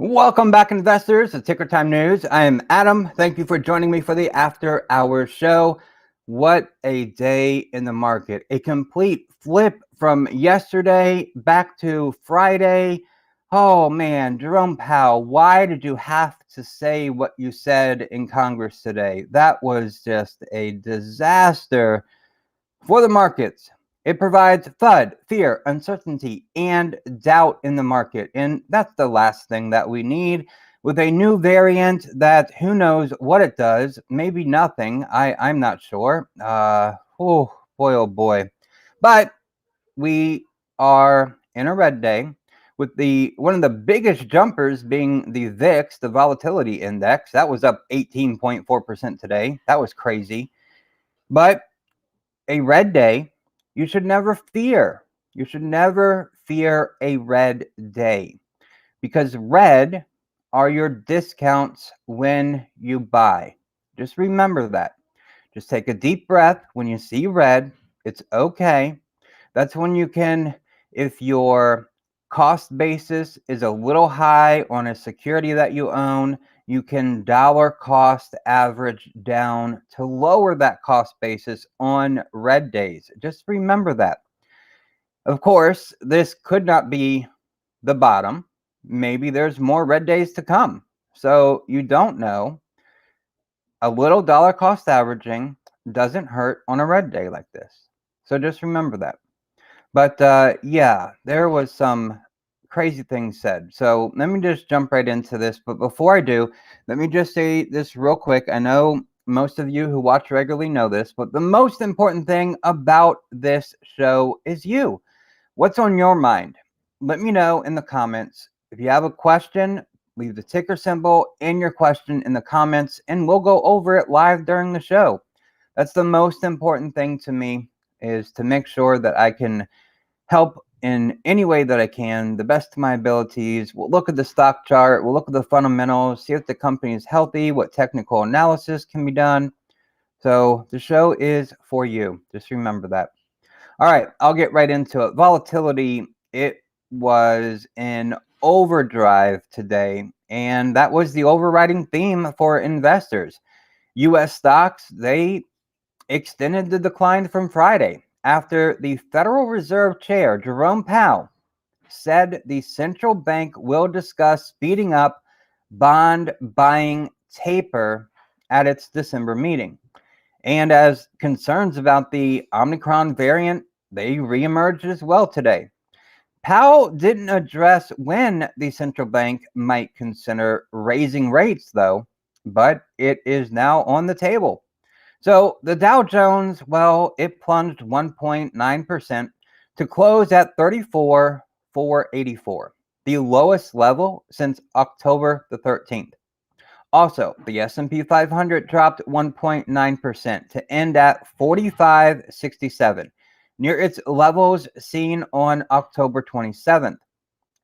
Welcome back, investors, to Ticker Time News. I am Adam. Thank you for joining me for the After Hours show. What a day in the market. A complete flip from yesterday back to Friday. Oh man, Jerome Powell, why did you have to say what you said in Congress today? That was just a disaster for the markets. It provides FUD, fear, uncertainty, and doubt in the market. And that's the last thing that we need with a new variant that who knows what it does. Maybe nothing. I'm not sure. Oh, boy, oh, boy. But we are in a red day with one of the biggest jumpers being the VIX, the volatility index. That was up 18.4% today. That was crazy. But a red day, you should never fear. You should never fear a red day because red are your discounts when you buy. Just remember that. Just take a deep breath. When you see red, it's okay. That's when you can, if your cost basis is a little high on a security that you own, you can dollar cost average down to lower that cost basis on red days. Just remember that. Of course, this could not be the bottom. Maybe there's more red days to come. So you don't know. A little dollar cost averaging doesn't hurt on a red day like this. So just remember that. But yeah, there was some crazy things said. So let me just jump right into this. But before I do, let me just say this real quick. I know most of you who watch regularly know this, but the most important thing about this show is you. What's on your mind? Let me know in the comments. If you have a question, leave the ticker symbol and your question in the comments, and we'll go over it live during the show. That's the most important thing to me, is to make sure that I can help in any way that I can, the best of my abilities. We'll look at the stock chart, we'll look at the fundamentals, see if the company is healthy, what technical analysis can be done. So the show is for you. Just remember that. All right, I'll get right into it. Volatility, it was in overdrive today, and that was the overriding theme for investors. U.S. stocks, they extended the decline from Friday after the Federal Reserve Chair, Jerome Powell, said the central bank will discuss speeding up bond buying taper at its December meeting. And as concerns about the Omicron variant, they reemerged as well today. Powell didn't address when the central bank might consider raising rates, though, but it is now on the table. So the Dow Jones, well, it plunged 1.9% to close at 34,484, the lowest level since October the 13th. Also, the S&P 500 dropped 1.9% to end at 4567, near its levels seen on October 27th.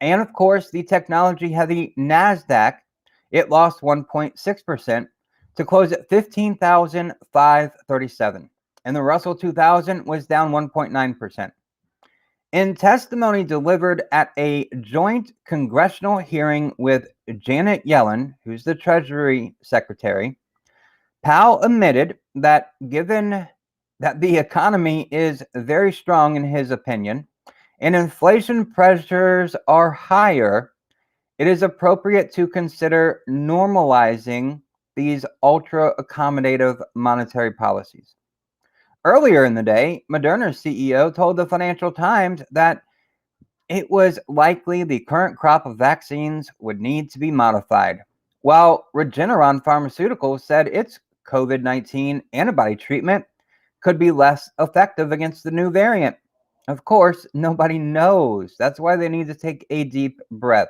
And of course, the technology-heavy NASDAQ, it lost 1.6% to close at 15,537. And the Russell 2000 was down 1.9%. In testimony delivered at a joint congressional hearing with Janet Yellen, who's the Treasury Secretary, Powell admitted that given that the economy is very strong in his opinion, and inflation pressures are higher, it is appropriate to consider normalizing these ultra-accommodative monetary policies. Earlier in the day, Moderna's CEO told the Financial Times that it was likely the current crop of vaccines would need to be modified, while Regeneron Pharmaceuticals said its COVID-19 antibody treatment could be less effective against the new variant. Of course, nobody knows. That's why they need to take a deep breath.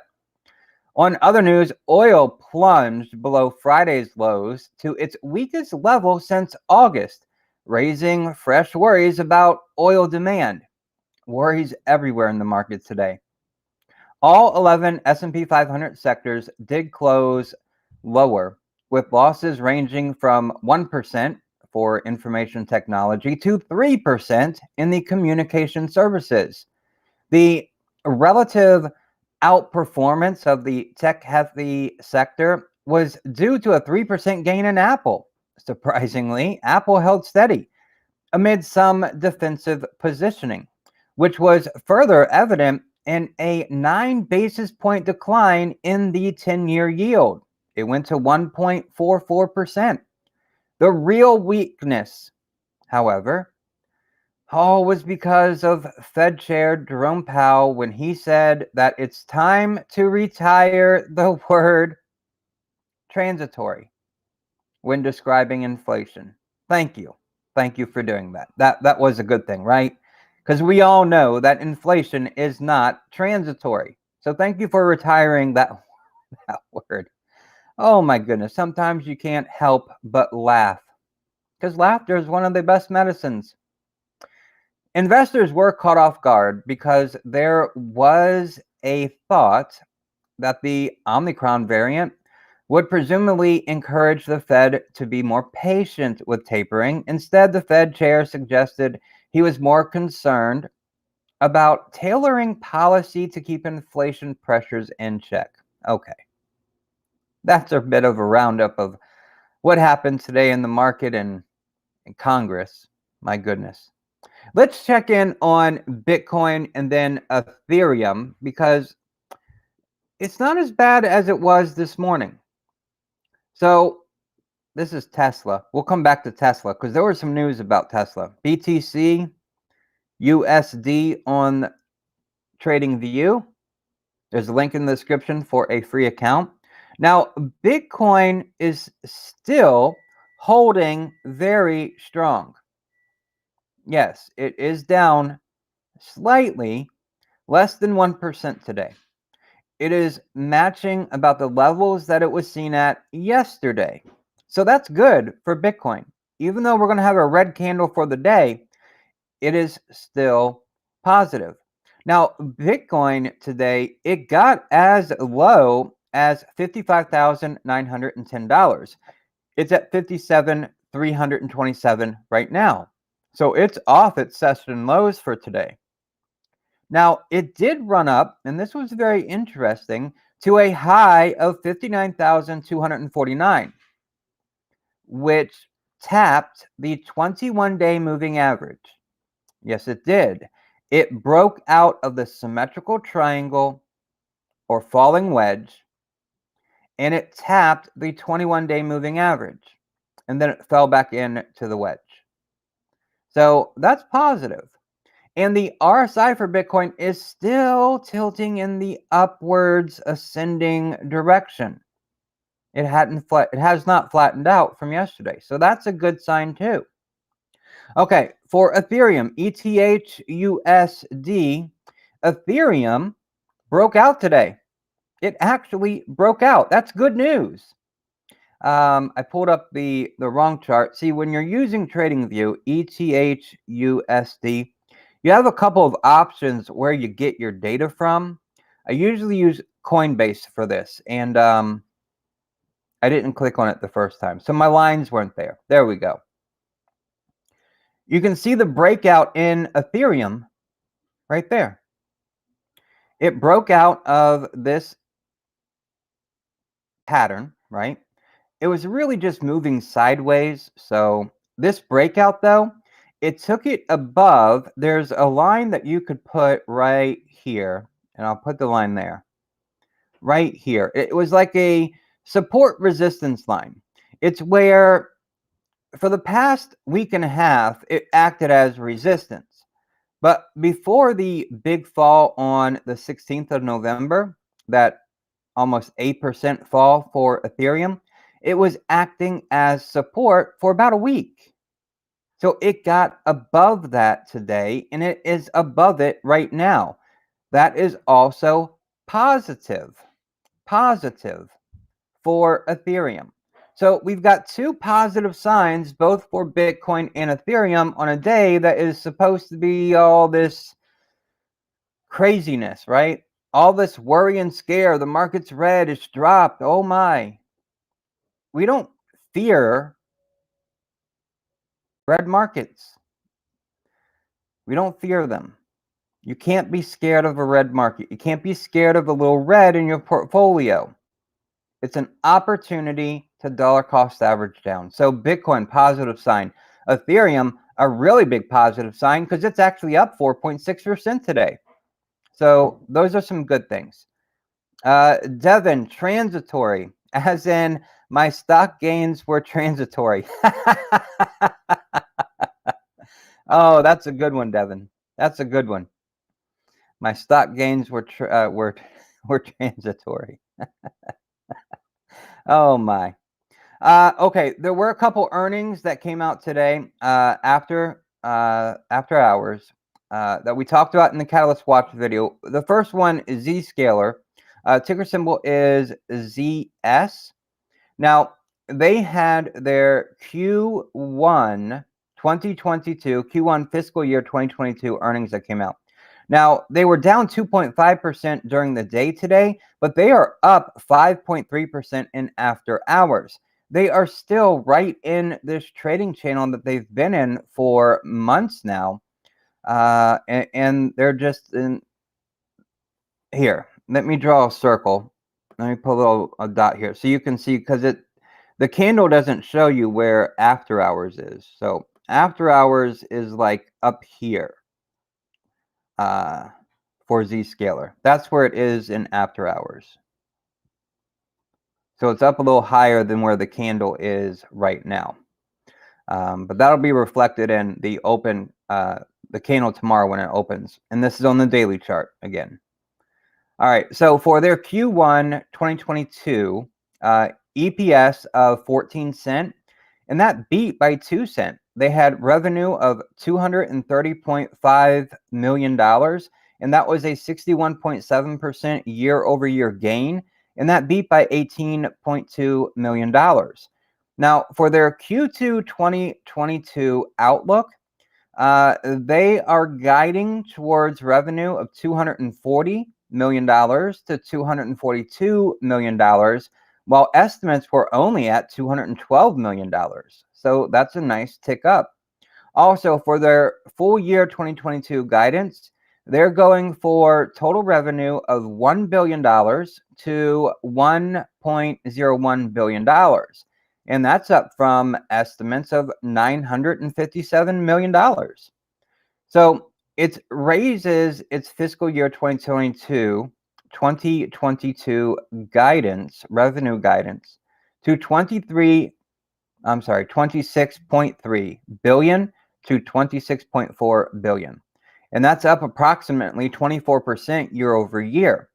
On other news, oil plunged below Friday's lows to its weakest level since August, raising fresh worries about oil demand. Worries everywhere in the market today. All 11 S&P 500 sectors did close lower, with losses ranging from 1% for information technology to 3% in the communication services. The relative outperformance of the tech-heavy sector was due to a 3% gain in Apple. Surprisingly, Apple held steady amid some defensive positioning, which was further evident in a 9 basis point decline in the 10-year yield. It went to 1.44%. The real weakness, however, was because of Fed Chair Jerome Powell when he said that it's time to retire the word transitory when describing inflation. Thank you. Thank you for doing that. That was a good thing, right? Because we all know that inflation is not transitory. So thank you for retiring that word. Oh my goodness. Sometimes you can't help but laugh, because laughter is one of the best medicines. Investors were caught off guard because there was a thought that the Omicron variant would presumably encourage the Fed to be more patient with tapering. Instead, the Fed chair suggested he was more concerned about tailoring policy to keep inflation pressures in check. Okay. That's a bit of a roundup of what happened today in the market and in Congress. My goodness. Let's check in on Bitcoin and then Ethereum, because it's not as bad as it was this morning. So this is Tesla. We'll come back to Tesla because there was some news about Tesla. BTC, USD on TradingView. There's a link in the description for a free account. Now, Bitcoin is still holding very strong. Yes, it is down slightly, less than 1% today. It is matching about the levels that it was seen at yesterday. So that's good for Bitcoin. Even though we're going to have a red candle for the day, it is still positive. Now, Bitcoin today, it got as low as $55,910. It's at $57,327 right now. So it's off its session lows for today. Now, it did run up, and this was very interesting, to a high of 59,249, which tapped the 21-day moving average. Yes, it did. It broke out of the symmetrical triangle or falling wedge, and it tapped the 21-day moving average, and then it fell back into the wedge. So that's positive. And the RSI for Bitcoin is still tilting in the upwards ascending direction. It has not flattened out from yesterday. So that's a good sign too. Okay, for Ethereum, ETH/USD, Ethereum broke out today. It actually broke out. That's good news. I pulled up the wrong chart. See, when you're using TradingView, ETH/USD, you have a couple of options where you get your data from. I usually use Coinbase for this, and I didn't click on it the first time, so my lines weren't there. There we go. You can see the breakout in Ethereum right there. It broke out of this pattern, right? It was really just moving sideways. So this breakout, though, it took it above. There's a line that you could put right here, and I'll put the line there. Right here. It was like a support resistance line. It's where for the past week and a half, it acted as resistance. But before the big fall on the 16th of November, that almost 8% fall for Ethereum, it was acting as support for about a week. So it got above that today, and it is above it right now. That is also positive for Ethereum. So we've got two positive signs, both for Bitcoin and Ethereum, on a day that is supposed to be all this craziness, right? All this worry and scare. The market's red, it's dropped. Oh my. We don't fear red markets. We don't fear them. You can't be scared of a red market. You can't be scared of a little red in your portfolio. It's an opportunity to dollar cost average down. So Bitcoin, positive sign. Ethereum, a really big positive sign because it's actually up 4.6% today. So those are some good things. Devin, transitory, as in my stock gains were transitory. Oh, that's a good one, Devin. That's a good one. My stock gains were transitory. Oh my. Okay, there were a couple earnings that came out today after hours that we talked about in the Catalyst Watch video. The first one is Zscaler. Ticker symbol is ZS. Now, they had their Q1 2022, Q1 fiscal year 2022 earnings that came out. Now, they were down 2.5% during the day today, but they are up 5.3% in after hours. They are still right in this trading channel that they've been in for months now. And they're just in here. Let me draw a circle. Let me put a dot here so you can see, because the candle doesn't show you where after hours is. So after hours is like up here for Zscaler. That's where it is in after hours. So it's up a little higher than where the candle is right now. But that'll be reflected in the open, the candle tomorrow when it opens. And this is on the daily chart again. All right, so for their Q1 2022 EPS of 14 cents, and that beat by 2 cents. They had revenue of $230.5 million, and that was a 61.7% year-over-year gain, and that beat by $18.2 million. Now, for their Q2 2022 outlook, they are guiding towards revenue of $240 million to $242 million, while estimates were only at $212 million. So that's a nice tick up. Also, for their full year 2022 guidance, they're going for total revenue of $1 billion to $1.01 billion. And that's up from estimates of $957 million. So it raises its fiscal year 2022 guidance, revenue guidance, to 26.3 billion to 26.4 billion. And that's up approximately 24% year over year.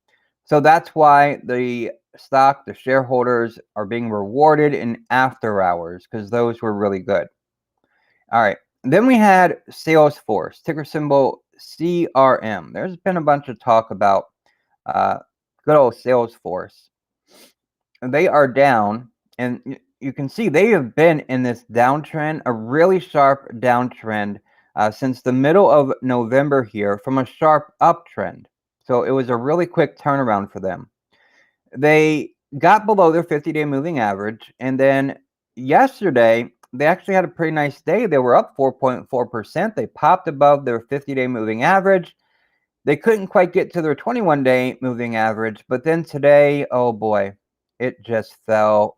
So that's why the stock, the shareholders are being rewarded in after hours, because those were really good. All right. Then we had Salesforce, ticker symbol CRM. There's been a bunch of talk about good old Salesforce. They are down, and you can see they have been in this downtrend, a really sharp downtrend since the middle of November here, from a sharp uptrend. So it was a really quick turnaround for them. They got below their 50-day moving average, and then yesterday they actually had a pretty nice day. They were up 4.4%. They popped above their 50-day moving average. They couldn't quite get to their 21-day moving average, but then today, oh boy, it just fell.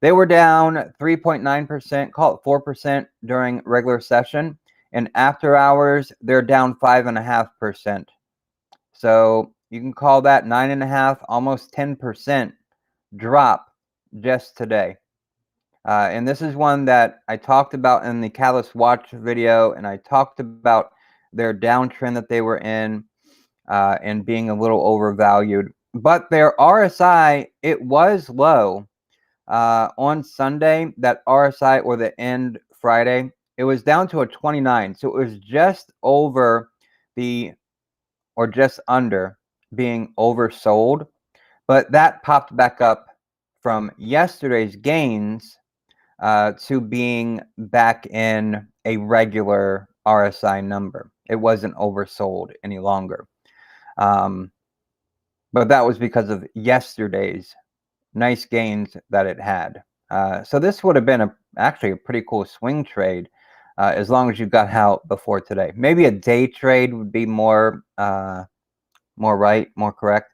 They were down 3.9%, call it 4% during regular session, and after hours, they're down 5.5%. So you can call that 9.5%, almost 10% drop just today. And this is one that I talked about in the Catalyst Watch video, and I talked about their downtrend that they were in and being a little overvalued. But their RSI, it was low on Sunday. That RSI, or the end Friday, it was down to a 29. So it was just over or just under being oversold. But that popped back up from yesterday's gains to being back in a regular RSI number. It wasn't oversold any longer. But that was because of yesterday's nice gains that it had. So this would have been actually a pretty cool swing trade as long as you got out before today. Maybe a day trade would be more correct.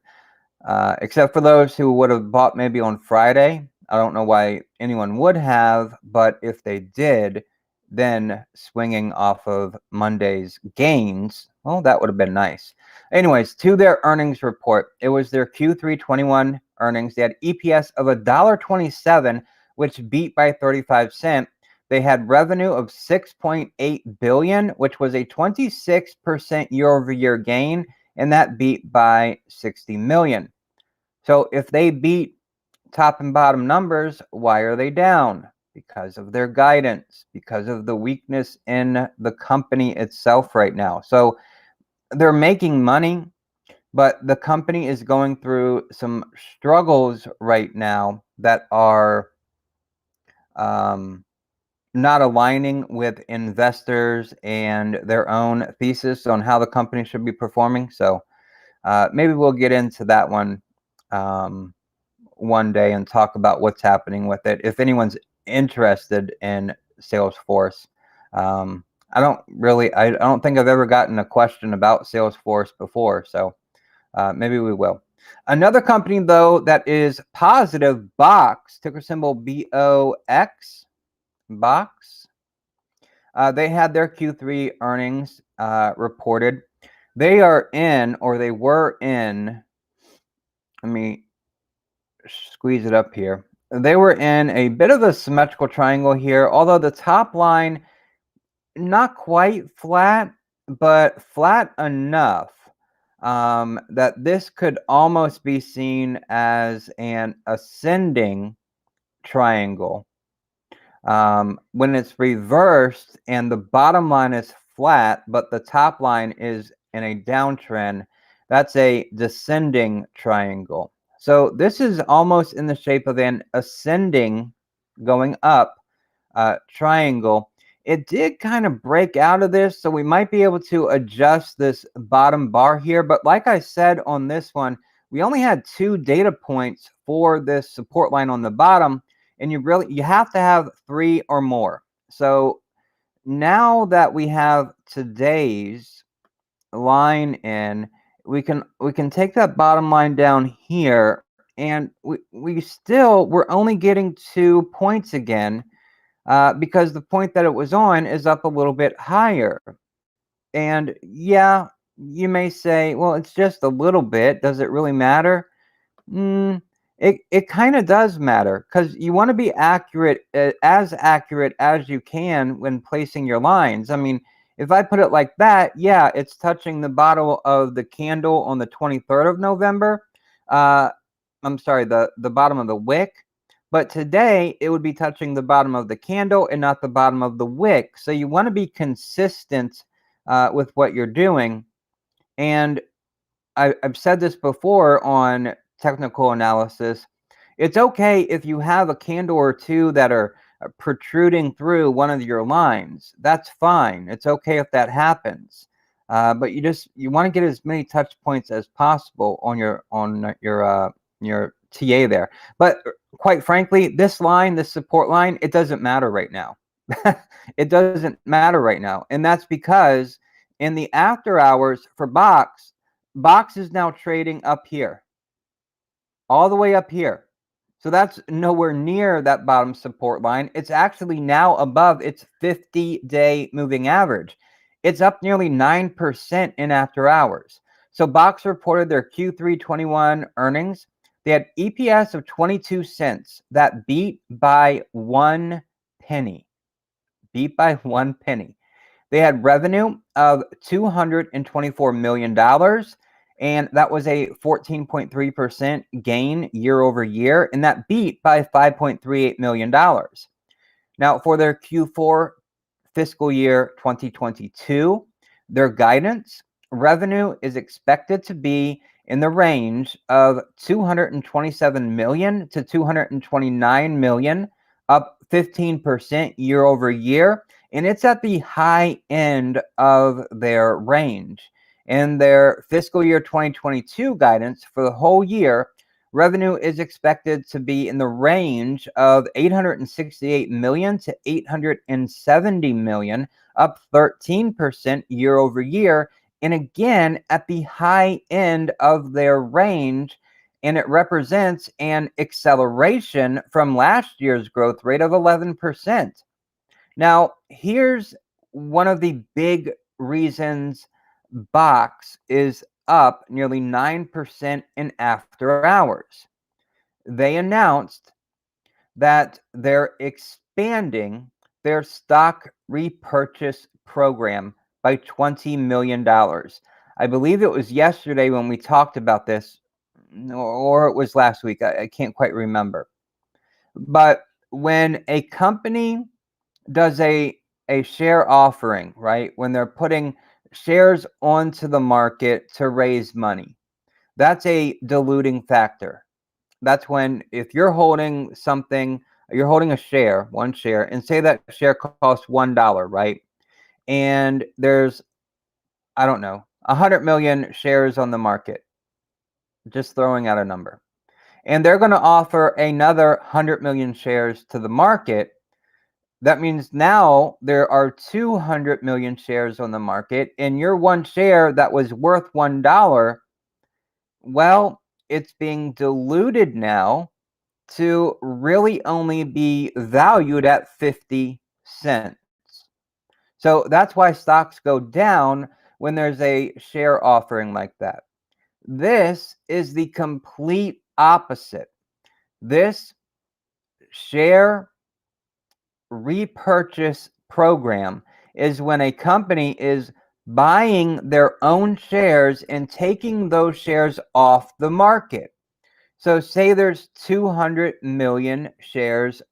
Except for those who would have bought maybe on Friday. I don't know why anyone would have, but if they did, then swinging off of Monday's gains, well, that would have been nice. Anyways, to their earnings report, it was their Q3 21 earnings. They had EPS of $1.27, which beat by 35 cents. They had revenue of $6.8 billion, which was a 26% year-over-year gain, and that beat by 60 million. So if they beat top and bottom numbers, why are they down? Because of their guidance, because of the weakness in the company itself right now. So they're making money, but the company is going through some struggles right now that are not aligning with investors and their own thesis on how the company should be performing. So maybe we'll get into that one one day and talk about what's happening with it. If anyone's interested in Salesforce, I don't think I've ever gotten a question about Salesforce before, so maybe we will. Another company though that is positive, Box, ticker symbol BOX, Box. They had their Q3 earnings reported. They were in, let me squeeze it up here. They were in a bit of a symmetrical triangle here, although the top line not quite flat, but flat enough that this could almost be seen as an ascending triangle. When it's reversed and the bottom line is flat, but the top line is in a downtrend, that's a descending triangle. So this is almost in the shape of an ascending, going up triangle. It did kind of break out of this, so we might be able to adjust this bottom bar here. But like I said on this one, we only had 2 data points for this support line on the bottom, and you have to have 3 or more. So now that we have today's line in, we can take that bottom line down here, and we're only getting 2 points again, because the point that it was on is up a little bit higher. And yeah, you may say, well, it's just a little bit. Does it really matter? It kind of does matter, because you want to be accurate, as accurate as you can when placing your lines. I mean, if I put it like that, yeah, it's touching the bottom of the candle on the 23rd of November. I'm sorry, the bottom of the wick. But today, it would be touching the bottom of the candle and not the bottom of the wick. So you want to be consistent with what you're doing. And I've said this before on technical analysis. It's okay if you have a candle or 2 that are protruding through one of your lines. That's fine. It's okay if that happens. But you want to get as many touch points as possible on your TA there. But quite frankly, this support line, it doesn't matter right now. It doesn't matter right now. And that's because in the after hours for Box is now trading up here, all the way up here. So that's nowhere near that bottom support line. It's actually now above its 50-day moving average. It's up nearly 9% in after hours. So Box reported their Q3 21 earnings. They had EPS of 22 cents. That beat by 1 penny. Beat by 1 penny. They had revenue of $224 million, and that was a 14.3% gain year over year, and that beat by $5.38 million. Now, for their Q4 fiscal year 2022, their guidance revenue is expected to be in the range of 227 million to 229 million, up 15% year over year. And it's at the high end of their range. And their fiscal year 2022 guidance for the whole year revenue is expected to be in the range of 868 million to 870 million, up 13% year over year, and again at the high end of their range, and it represents an acceleration from last year's growth rate of 11%. Now, here's one of the big reasons Box is up nearly 9% in after hours. They announced that they're expanding their stock repurchase program by $20 million. I believe it was yesterday when we talked about this, or it was last week. I can't quite remember. But when a company does a share offering, right, when they're putting shares onto the market to raise money, that's a diluting factor. That's when, if you're holding something, you're holding a share, one share, and say that share costs $1, right? And there's, I don't know, 100 million shares on the market, just throwing out a number. And they're going to offer another 100 million shares to the market. That means now there are 200 million shares on the market, and your one share that was worth $1, well, it's being diluted now to really only be valued at 50 cents. So that's why stocks go down when there's a share offering like that. This is the complete opposite. This share repurchase program is when a company is buying their own shares and taking those shares off the market. So say there's 200 million shares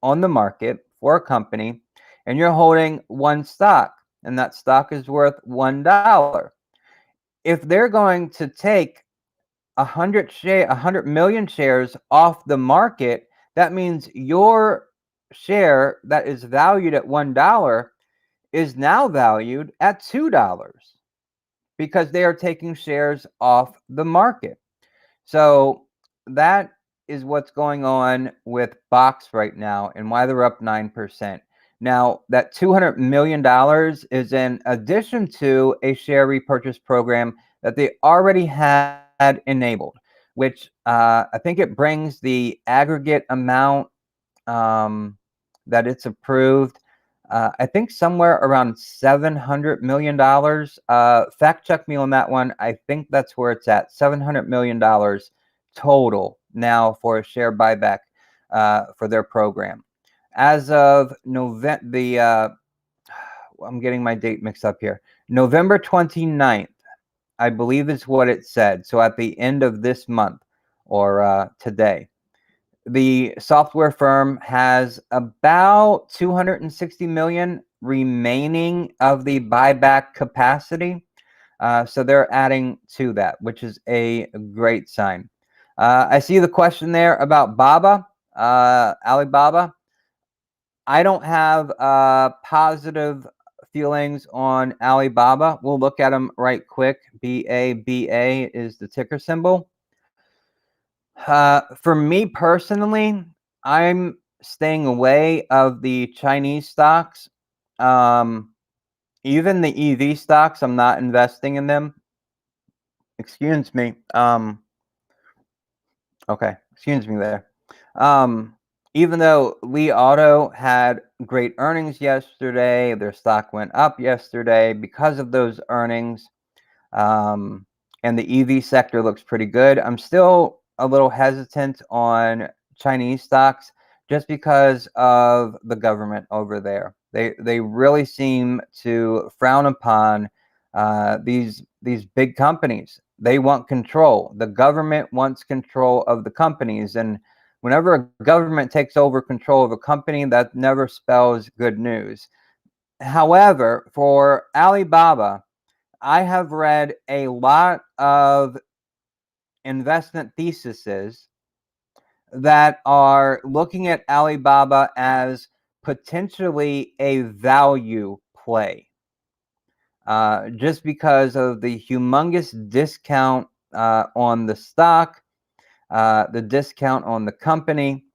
on the market for a company, and you're holding one stock, and that stock is worth $1. If they're going to take 100 million shares off the market, that means your share that is valued at $1 is now valued at $2 because they are taking shares off the market. So that is what's going on with Box right now and why they're up 9%. Now, that $200 million is in addition to a share repurchase program that they already had enabled, which I think it brings the aggregate amount that it's approved, I think somewhere around $700 million. Fact check me on that one. I think that's where it's at, $700 million total now for a share buyback for their program. As of November, I'm getting my date mixed up here. November 29th, I believe is what it said. So at the end of this month or today, the software firm has about 260 million remaining of the buyback capacity. So they're adding to that, which is a great sign. I see the question there about Alibaba. I don't have positive feelings on Alibaba. We'll look at them right quick. BABA is the ticker symbol. For me personally, I'm staying away of the Chinese stocks. Even the EV stocks, I'm not investing in them. Excuse me. Okay, excuse me there. Even though Li Auto had great earnings yesterday, their stock went up yesterday because of those earnings. And the EV sector looks pretty good. I'm still a little hesitant on Chinese stocks just because of the government over there. They really seem to frown upon these big companies. They want control. The government wants control of the companies, and whenever a government takes over control of a company, that never spells good news. However, for Alibaba, I have read a lot of investment theses that are looking at Alibaba as potentially a value play, just because of the humongous discount on the stock. the discount on the company.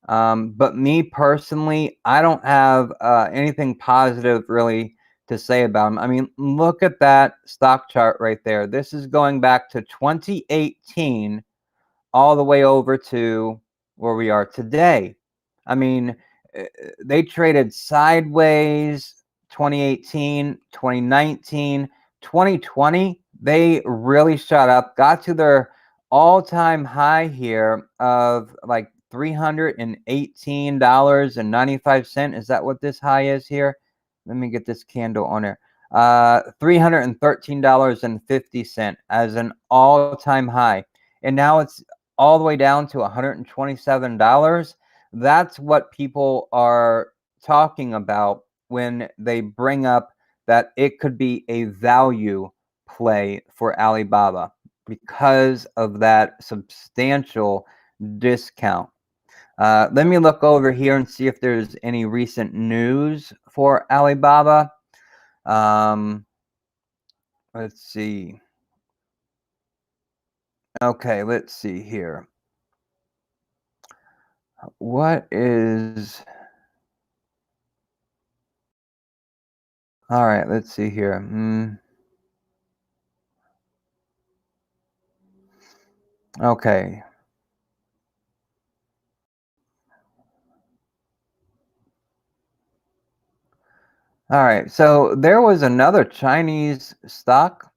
But me personally, I don't have anything positive really to say about them. I mean, look at that stock chart right there. This is going back to 2018 all the way over to where we are today. I mean, they traded sideways 2018, 2019, 2020. They really shot up, got to their all-time high here of like $318.95. Is that what this high is here? Let me get this candle on there. $313.50 as an all-time high. And now it's all the way down to $127. That's what people are talking about when they bring up that it could be a value play for Alibaba because of that substantial discount. Let me look over here and see if there's any recent news for Alibaba. Let's see. Okay, let's see here. What is... All right, let's see here. Okay. All right, so there was another Chinese stock.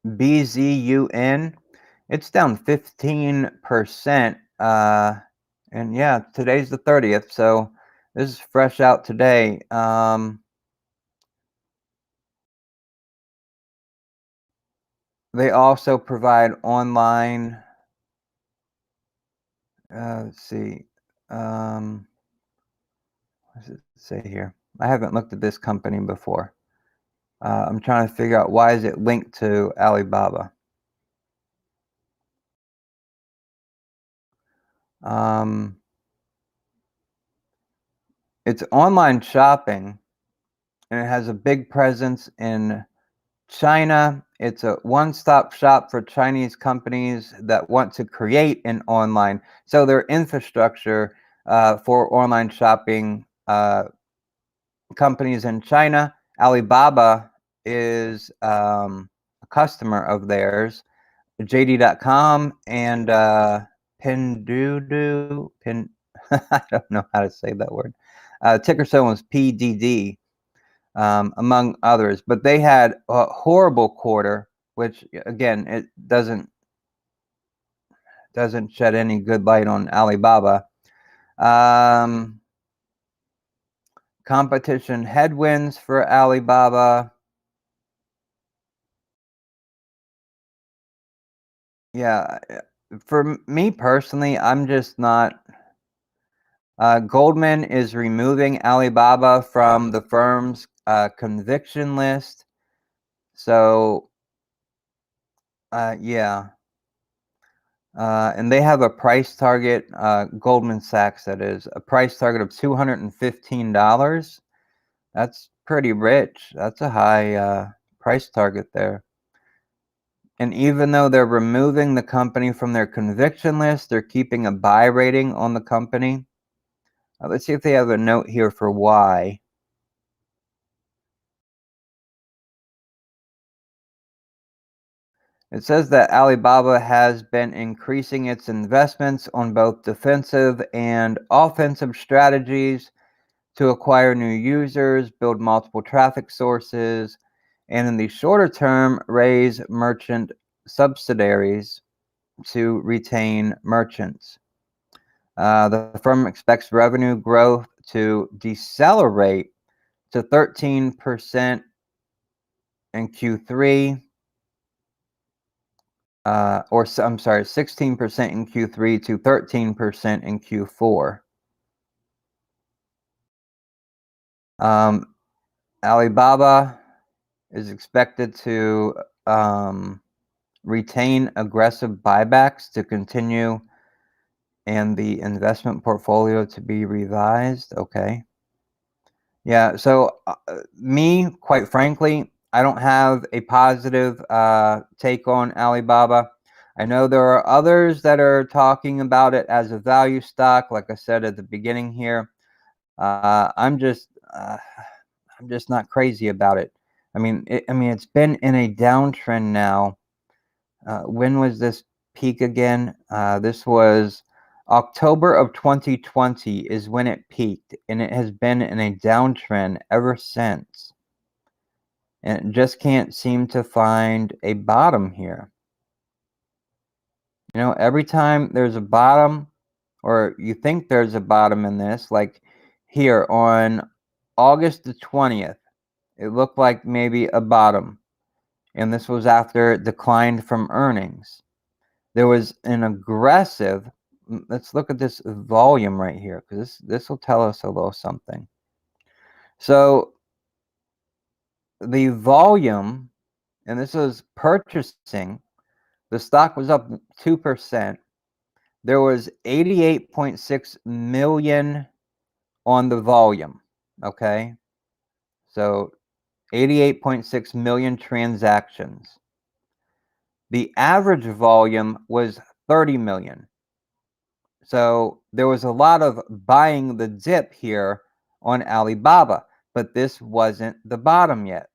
BZUN. It's down 15%. And yeah, today's the 30th, so this is fresh out today. They also provide online. Let's see. What does it say here? I haven't looked at this company before. I'm trying to figure out why is it linked to Alibaba. It's online shopping, and it has a big presence in China. It's a one-stop shop for Chinese companies that want to create an online. So their infrastructure for online shopping companies in China. Alibaba is a customer of theirs. JD.com and Pinduoduo. I don't know how to say that word. Ticker symbol is PDD. Among others, but they had a horrible quarter, which again, it doesn't shed any good light on Alibaba. Competition headwinds for Alibaba. Yeah, for me personally, I'm just not. Goldman is removing Alibaba from the firm's conviction list. So, yeah. And they have a price target, Goldman Sachs, that is, a price target of $215. That's pretty rich. That's a high price target there. And even though they're removing the company from their conviction list, they're keeping a buy rating on the company. Let's see if they have a note here for why. It says that Alibaba has been increasing its investments on both defensive and offensive strategies to acquire new users, build multiple traffic sources, and in the shorter term, raise merchant subsidiaries to retain merchants. The firm expects revenue growth to decelerate to 13% in Q3, or I'm sorry, 16% in Q3 to 13% in Q4. Alibaba is expected to retain aggressive buybacks to continue and the investment portfolio to be revised. Okay. Yeah. So me, quite frankly, I don't have a positive take on Alibaba. I know there are others that are talking about it as a value stock. Like I said at the beginning here, I'm just not crazy about it. I mean, it's been in a downtrend now. When was this peak again? This was October of 2020 is when it peaked, and it has been in a downtrend ever since. And it just can't seem to find a bottom here. You know, every time there's a bottom, or you think there's a bottom in this, like here on August the 20th, it looked like maybe a bottom. And this was after it declined from earnings. There was an aggressive, let's look at this volume right here, because this will tell us a little something. So the volume, and this was purchasing, the stock was up 2%. There was 88.6 million on the volume, okay? So 88.6 million transactions. The average volume was 30 million. So there was a lot of buying the dip here on Alibaba, but this wasn't the bottom yet.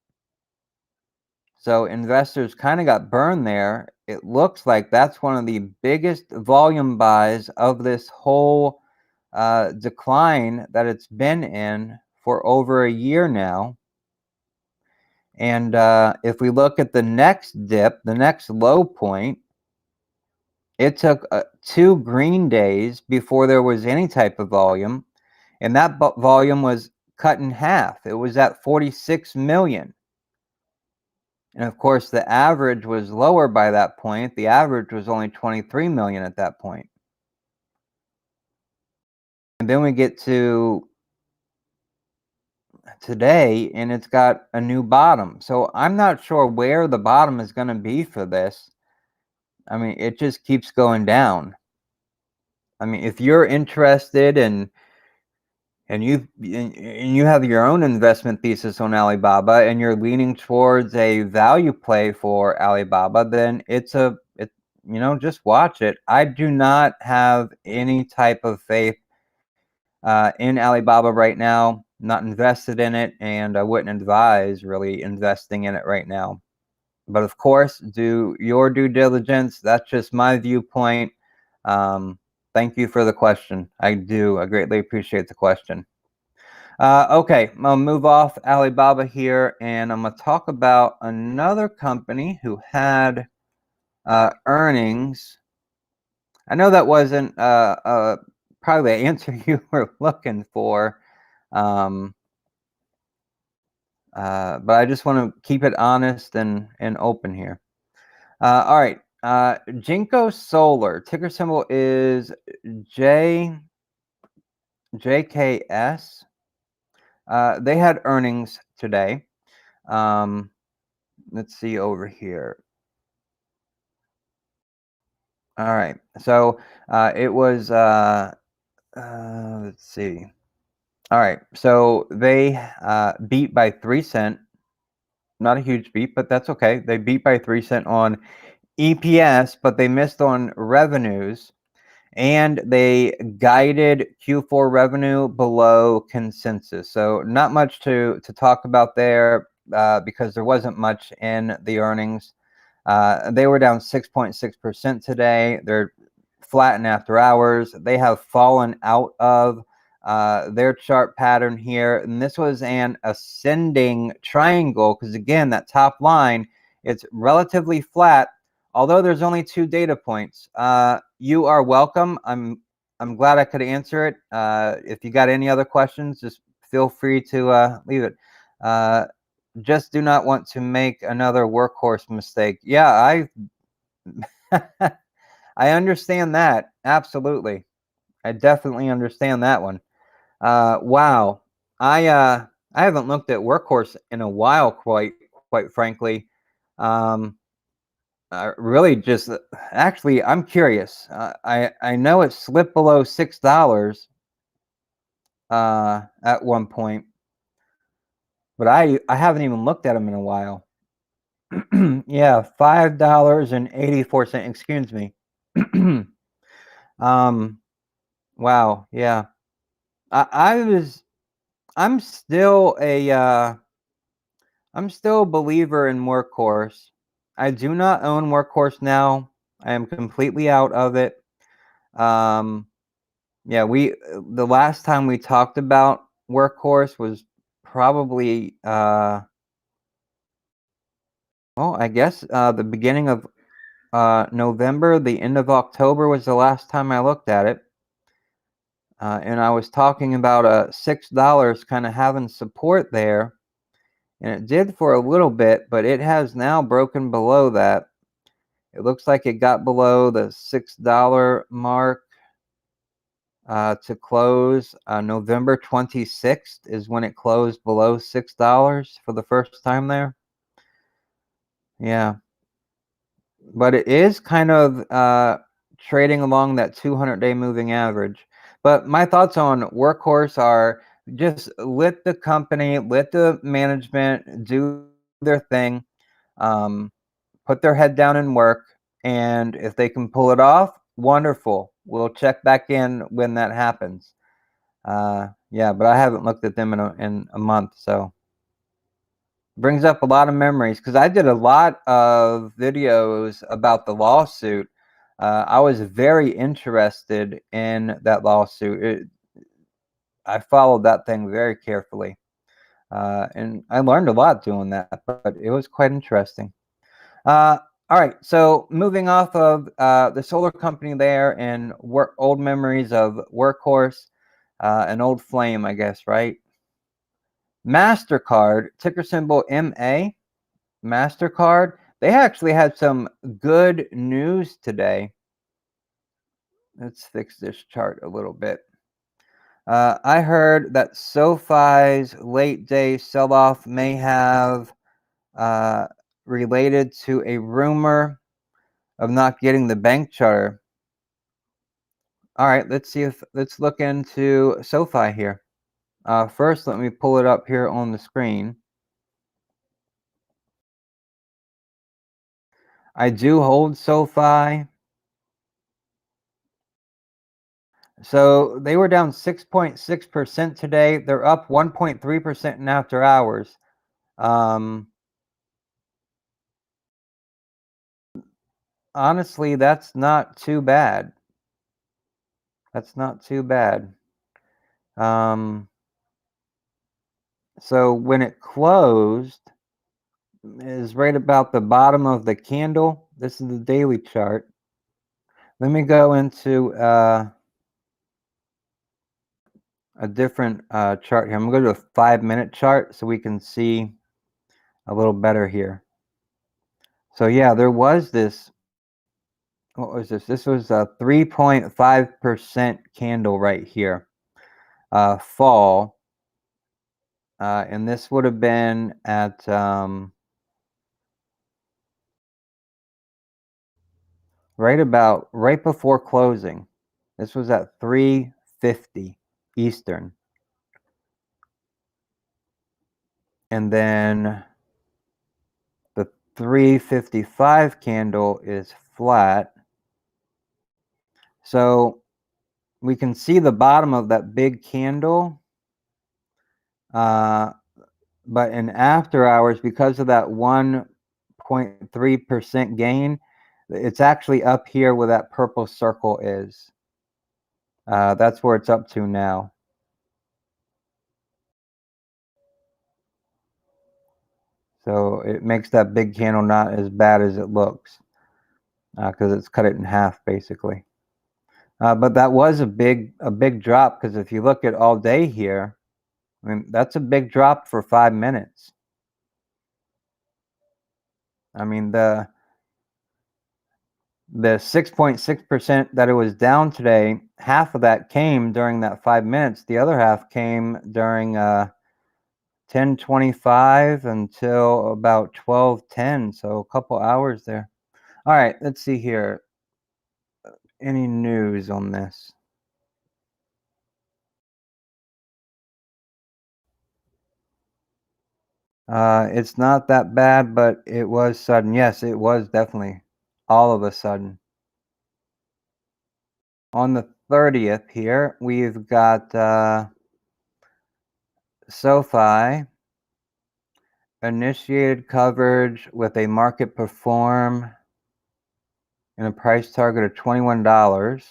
So investors kind of got burned there. It looks like that's one of the biggest volume buys of this whole decline that it's been in for over a year now. And if we look at the next dip, the next low point, it took 2 green days before there was any type of volume, and that volume was cut in half. It was at 46 million. And of course, the average was lower by that point. The average was only 23 million at that point. And then we get to today, and it's got a new bottom. So I'm not sure where the bottom is going to be for this. I mean, it just keeps going down. I mean, if you're interested in and you have your own investment thesis on Alibaba and you're leaning towards a value play for Alibaba, then just watch it. I do not have any type of faith in Alibaba right now. Not invested in it, and I wouldn't advise really investing in it right now. But of course, do your due diligence. That's just my viewpoint. Thank you for the question. I greatly appreciate the question. Okay, I'll move off Alibaba here, and I'm going to talk about another company who had earnings. I know that wasn't probably the answer you were looking for, but I just want to keep it honest and open here. All right, Jinko Solar, ticker symbol is JKS. They had earnings today. Let's see over here. All right, so it was let's see. All right, so they beat by 3 cents. Not a huge beat, but that's okay. They beat by 3 cents on EPS, but they missed on revenues, and they guided Q4 revenue below consensus. So not much to talk about there because there wasn't much in the earnings. They were down 6.6% today. They're flattened after hours. They have fallen out of their chart pattern here, and this was an ascending triangle because again, that top line, it's relatively flat. Although there's only 2 data points. You are welcome. I'm glad I could answer it. If you got any other questions, just feel free to leave it. Just do not want to make another workhorse mistake. Yeah, I understand that. Absolutely. I definitely understand that one. Wow. I haven't looked at workhorse in a while, quite frankly. Really just actually I'm curious. I know it slipped below $6 at one point. but I haven't even looked at them in a while. Yeah, $5.84. Excuse me. Wow. Yeah. I'm still I'm still a believer in Workhorse. I do not own Workhorse now. I am completely out of it. Yeah, the last time we talked about Workhorse was probably well, I guess the beginning of November. The end of October was the last time I looked at it. And I was talking about $6 kind of having support there. And it did for a little bit, but it has now broken below that. It looks like it got below the $6 mark to close. November 26th is when it closed below $6 for the first time there. Yeah. But it is kind of trading along that 200-day moving average. But my thoughts on Workhorse are just let the company, let the management do their thing, put their head down and work. And if they can pull it off, wonderful. We'll check back in when that happens. Yeah, but I haven't looked at them in a month, so brings up a lot of memories because I did a lot of videos about the lawsuit. I was very interested in that lawsuit. I followed that thing very carefully, and I learned a lot doing that, but it was quite interesting. All right, so moving off of the solar company there and old memories of Workhorse, an old flame, I guess, right? Mastercard, ticker symbol MA. Mastercard, they actually had some good news today. Let's fix this chart a little bit. I heard that SoFi's late day sell-off may have related to a rumor of not getting the bank charter. All right, let's look into SoFi here. First, let me pull it up here on the screen. I do hold SoFi. So they were down 6.6% today. They're up 1.3% in after hours. Honestly, that's not too bad. That's not too bad. So when it closed, is right about the bottom of the candle. This is the daily chart. Let me go into a different chart here. I'm going to go to a 5-minute chart so we can see a little better here. So yeah, there was this. What was this? This was a 3.5% candle right here. Fall. And this would have been at right before closing. This was at 3:50 Eastern. And then the 3:55 candle is flat. So we can see the bottom of that big candle. But in after hours, because of that 1.3% gain, it's actually up here where that purple circle is. That's where it's up to now. So it makes that big candle not as bad as it looks because it's cut it in half basically. But that was a big drop because if you look at all day here, I mean, that's a big drop for 5 minutes. I mean, the 6.6% that it was down today, half of that came during that 5 minutes. The other half came during 10:25 until about 12:10, so a couple hours there. All right, let's see here. Any news on this? It's not that bad, but it was sudden. Yes, it was definitely all of a sudden. On the 30th here, we've got SoFi initiated coverage with a market perform and a price target of $21.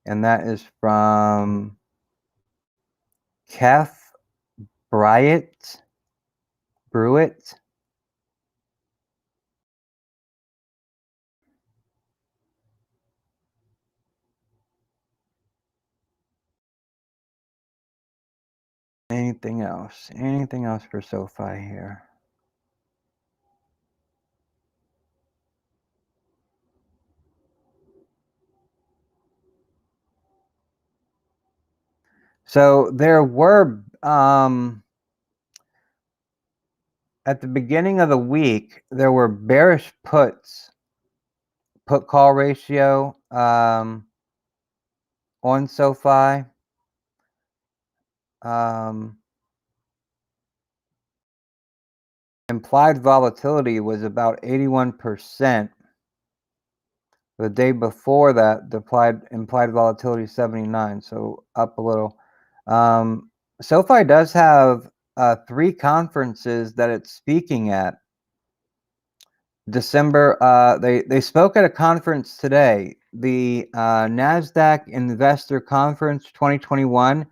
And that is from Kef Bryant. Brewitt. Anything else? Anything else for SoFi here? So there were at the beginning of the week, there were bearish puts, put call ratio on SoFi. Implied volatility was about 81%. The day before that, the implied volatility 79, so up a little. SoFi does have 3 conferences that it's speaking at. December, they spoke at a conference today, the NASDAQ Investor Conference 2021.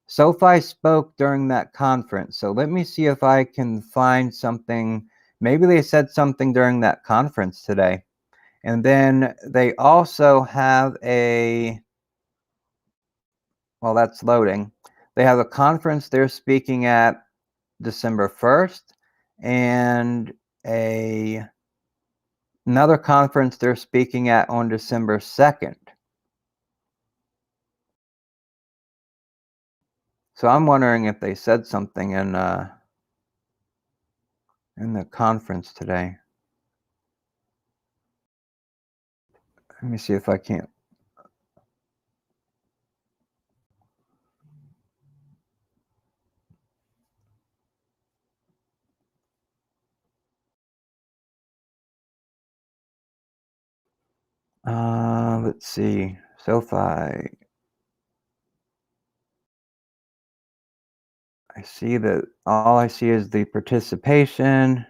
SoFi spoke during that conference. So let me see if I can find something. Maybe they said something during that conference today. And then they also have well, that's loading. They have a conference they're speaking at December 1st and another conference they're speaking at on December 2nd. So I'm wondering if they said something in the conference today. Let me see if I can't. Let's see. SoFi. I see that all I see is the participation.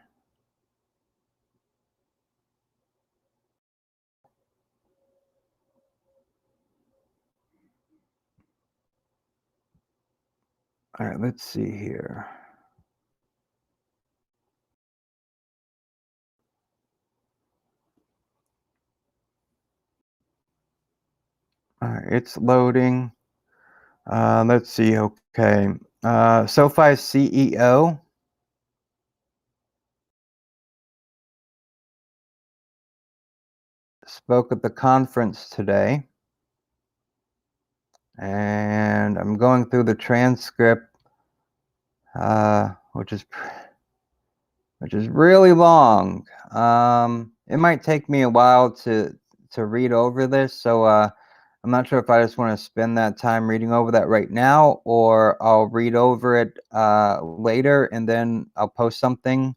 All right, let's see here. All right, it's loading. Let's see. Okay. SoFi's CEO spoke at the conference today. And I'm going through the transcript, which is really long. It might take me a while to read over this, so I'm not sure if I just want to spend that time reading over that right now, or I'll read over it later and then I'll post something.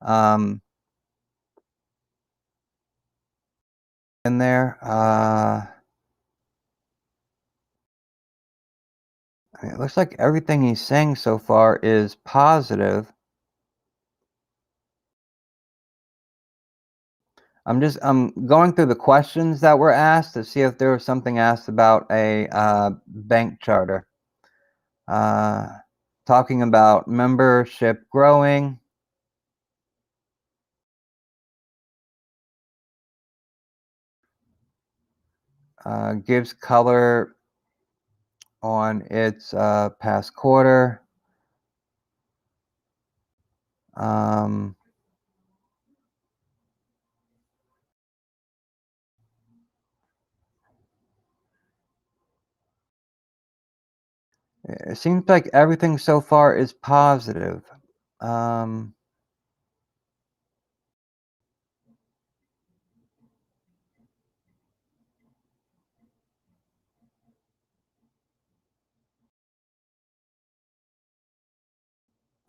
In there. It looks like everything he's saying so far is positive. I'm going through the questions that were asked to see if there was something asked about a bank charter. Talking about membership growing. Gives color on its past quarter. It seems like everything so far is positive.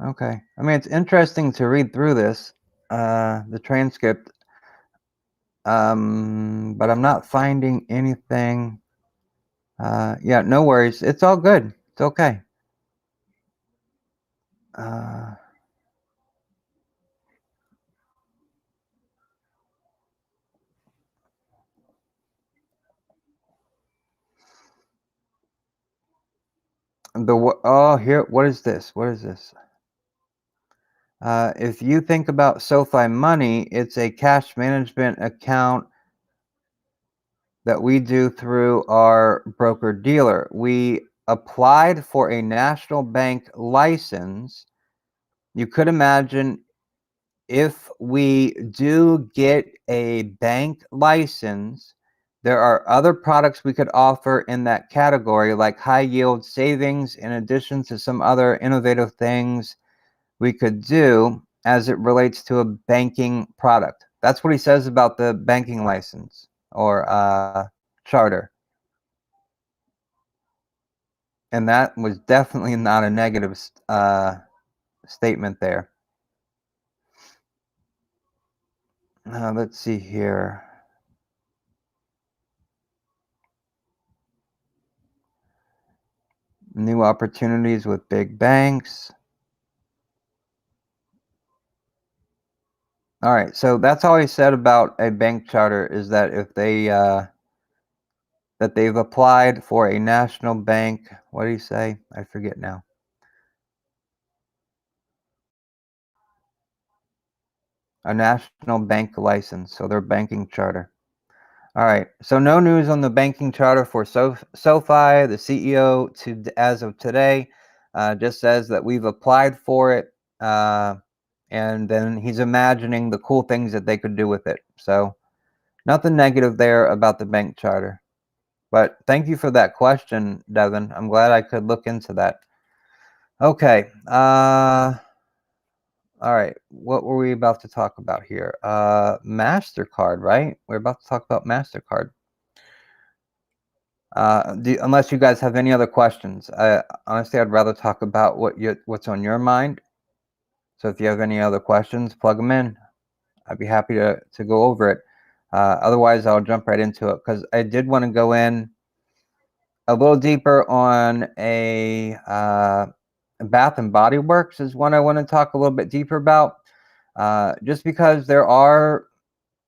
Okay. I mean, it's interesting to read through this, the transcript, but I'm not finding anything. Yeah, no worries. It's all good. It's okay. Here, what is this? What is this? If you think about SoFi Money, it's a cash management account that we do through our broker dealer. We applied for a national bank license. You could imagine if we do get a bank license, there are other products we could offer in that category, like high yield savings, in addition to some other innovative things we could do as it relates to a banking product. That's what he says about the banking license or charter. And that was definitely not a negative statement there. Let's see here. New opportunities with big banks. All right, so that's all he said about a bank charter, is that if they that they've applied for a national bank. What did he say? I forget now. A national bank license, so their banking charter. All right, so no news on the banking charter for SoFi. The CEO, as of today, just says that we've applied for it, and then he's imagining the cool things that they could do with it. So nothing negative there about the bank charter. But thank you for that question, Devin. I'm glad I could look into that. Okay. All right. What were we about to talk about here? Mastercard, right? We're about to talk about Mastercard. Unless you guys have any other questions. Honestly, I'd rather talk about what's on your mind. So if you have any other questions, plug them in. I'd be happy to go over it. Otherwise, I'll jump right into it, because I did want to go in a little deeper on a Bath and Body Works is one I want to talk a little bit deeper about, just because there are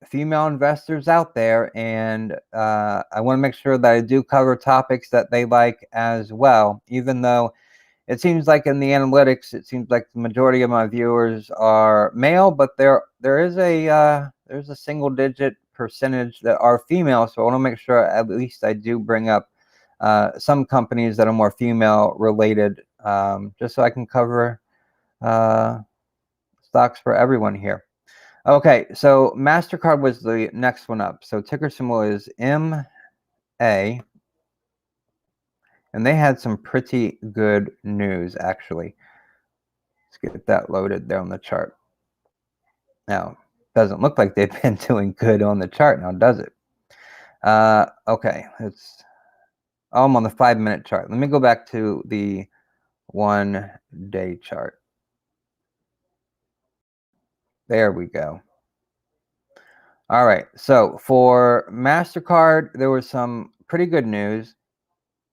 female investors out there, and I want to make sure that I do cover topics that they like as well, even though it seems like in the analytics, it seems like the majority of my viewers are male, but there is there's a single digit percentage that are female. So I want to make sure at least I do bring up some companies that are more female related, just so I can cover stocks for everyone here. Okay, so Mastercard was the next one up. So ticker symbol is MA, and they had some pretty good news, actually. Let's get that loaded there on the chart. Now, doesn't look like they've been doing good on the chart now, does it? Okay, I'm on the 5-minute chart. Let me go back to the 1-day chart. There we go. All right, so for Mastercard, there was some pretty good news.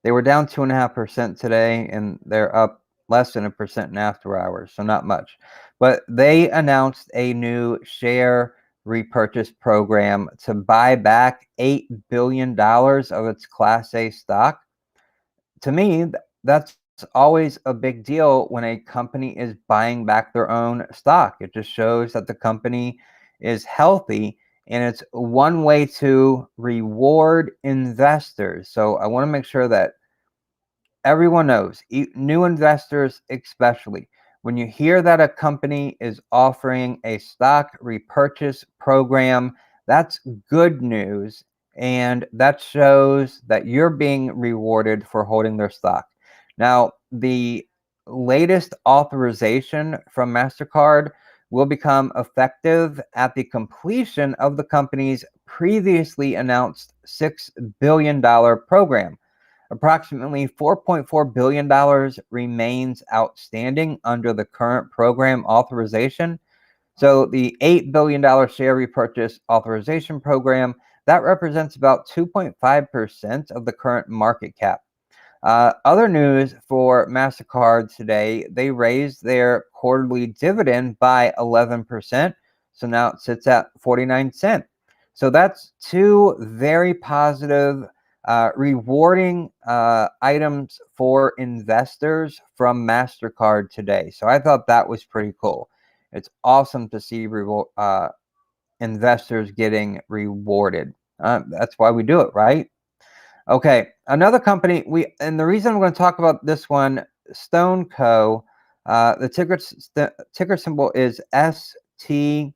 They were down 2.5% today, and they're up less than 1% in after hours, so not much. But they announced a new share repurchase program to buy back $8 billion of its Class A stock. To me, that's always a big deal when a company is buying back their own stock. It just shows that the company is healthy, and it's one way to reward investors. So I want to make sure that everyone knows, new investors especially, when you hear that a company is offering a stock repurchase program, that's good news, and that shows that you're being rewarded for holding their stock. Now, the latest authorization from Mastercard will become effective at the completion of the company's previously announced $6 billion program. Approximately $4.4 billion remains outstanding under the current program authorization. So the $8 billion share repurchase authorization program, that represents about 2.5% of the current market cap. Other news for Mastercard today, they raised their quarterly dividend by 11%. So now it sits at 49 cents. So that's two very positive, rewarding items for investors from Mastercard today. So I thought that was pretty cool. It's awesome to see investors getting rewarded. That's why we do it, right? Okay, another company and the reason I'm going to talk about this one, Stone Co. The ticker symbol is STNE.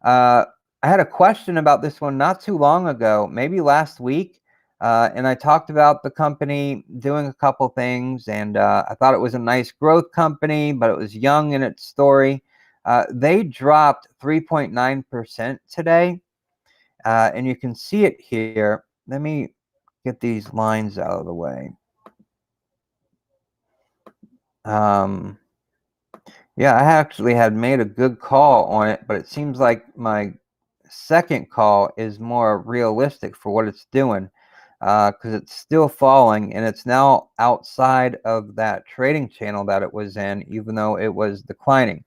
I had a question about this one not too long ago, maybe last week, and I talked about the company doing a couple things, and I thought it was a nice growth company, but it was young in its story. They dropped 3.9% today. And you can see it here. Let me get these lines out of the way. Yeah, I actually had made a good call on it, but it seems like my second call is more realistic for what it's doing, because it's still falling and it's now outside of that trading channel that it was in, even though it was declining.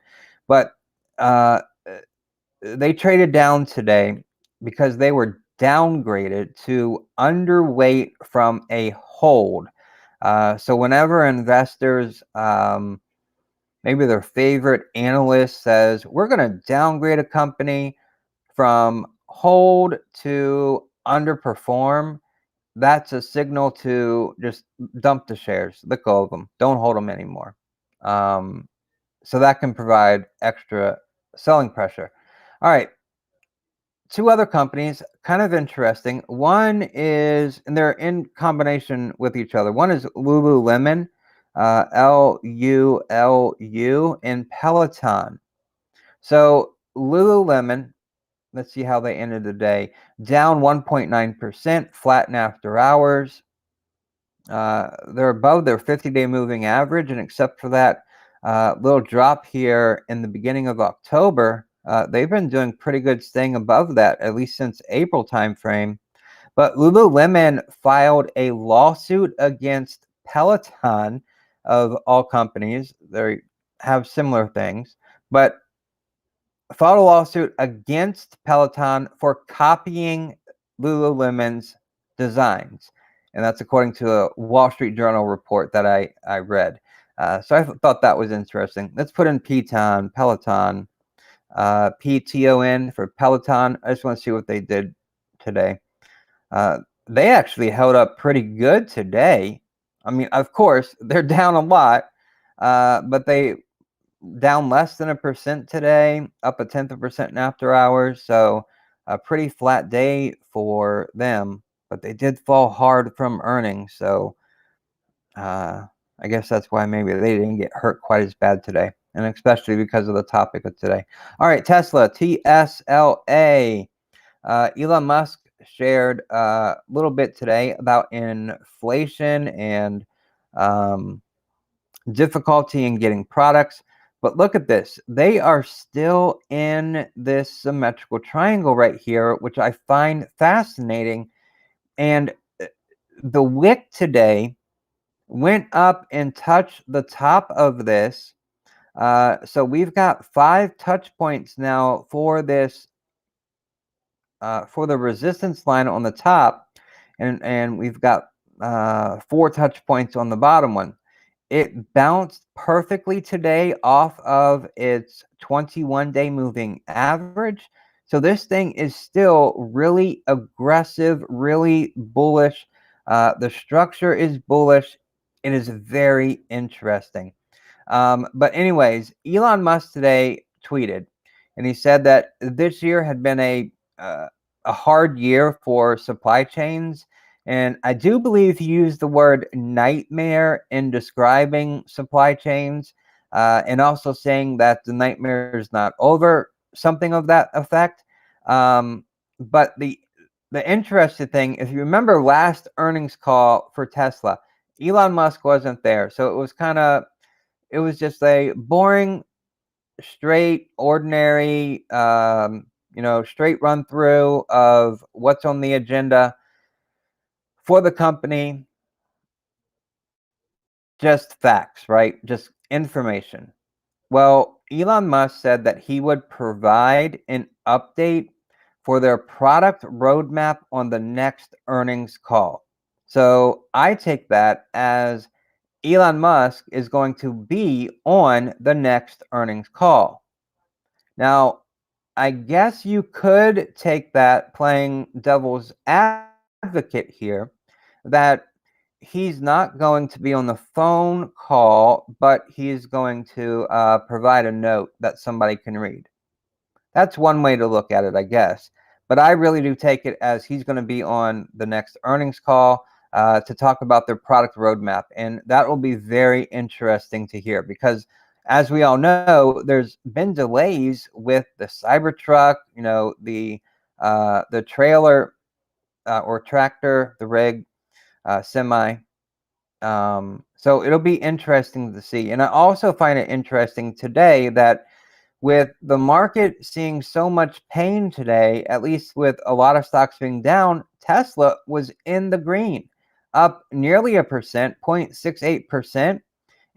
But they traded down today because they were downgraded to underweight from a hold. So whenever investors, maybe their favorite analyst says, we're going to downgrade a company from hold to underperform, that's a signal to just dump the shares, let go of them, don't hold them anymore. So that can provide extra selling pressure. All right. Two other companies, kind of interesting. One is, and they're in combination with each other. One is Lululemon, LULU, and Peloton. So Lululemon, let's see how they ended the day. Down 1.9%, flat in after hours. They're above their 50-day moving average, and except for that little drop here in the beginning of October, they've been doing pretty good staying above that, at least since April timeframe. But Lululemon filed a lawsuit against Peloton, of all companies. They have similar things, but filed a lawsuit against Peloton for copying Lululemon's designs. And that's according to a Wall Street Journal report that I read. So I thought that was interesting. Let's put in Peloton, PTON for Peloton. I just want to see what they did today. They actually held up pretty good today. I mean, of course, they're down a lot, but they down less than 1% today, up 0.1% in after hours. So a pretty flat day for them, but they did fall hard from earnings. So I guess that's why maybe they didn't get hurt quite as bad today, and especially because of the topic of today. All right, Tesla, TSLA. Elon Musk shared a little bit today about inflation and difficulty in getting products. But look at this. They are still in this symmetrical triangle right here, which I find fascinating. And the wick today went up and touched the top of this. So we've got 5 touch points now for this, for the resistance line on the top. And we've got 4 touch points on the bottom one. It bounced perfectly today off of its 21-day moving average. So this thing is still really aggressive, really bullish. The structure is bullish. It is very interesting. But anyways, Elon Musk today tweeted, and he said that this year had been a hard year for supply chains. And I do believe he used the word nightmare in describing supply chains, and also saying that the nightmare is not over, something of that effect. But the interesting thing, if you remember last earnings call for Tesla, Elon Musk wasn't there. So it was just a boring, straight, ordinary, straight run through of what's on the agenda for the company. Just facts, right? Just information. Well, Elon Musk said that he would provide an update for their product roadmap on the next earnings call. So I take that as Elon Musk is going to be on the next earnings call. Now, I guess you could take that, playing devil's advocate here, that he's not going to be on the phone call, but he's going to provide a note that somebody can read. That's one way to look at it, I guess. But I really do take it as he's going to be on the next earnings call to talk about their product roadmap. And that will be very interesting to hear because, as we all know, there's been delays with the Cybertruck, the trailer or tractor, the rig, semi. So it'll be interesting to see. And I also find it interesting today that with the market seeing so much pain today, at least with a lot of stocks being down, Tesla was in the green, up nearly 1%, 0.68%.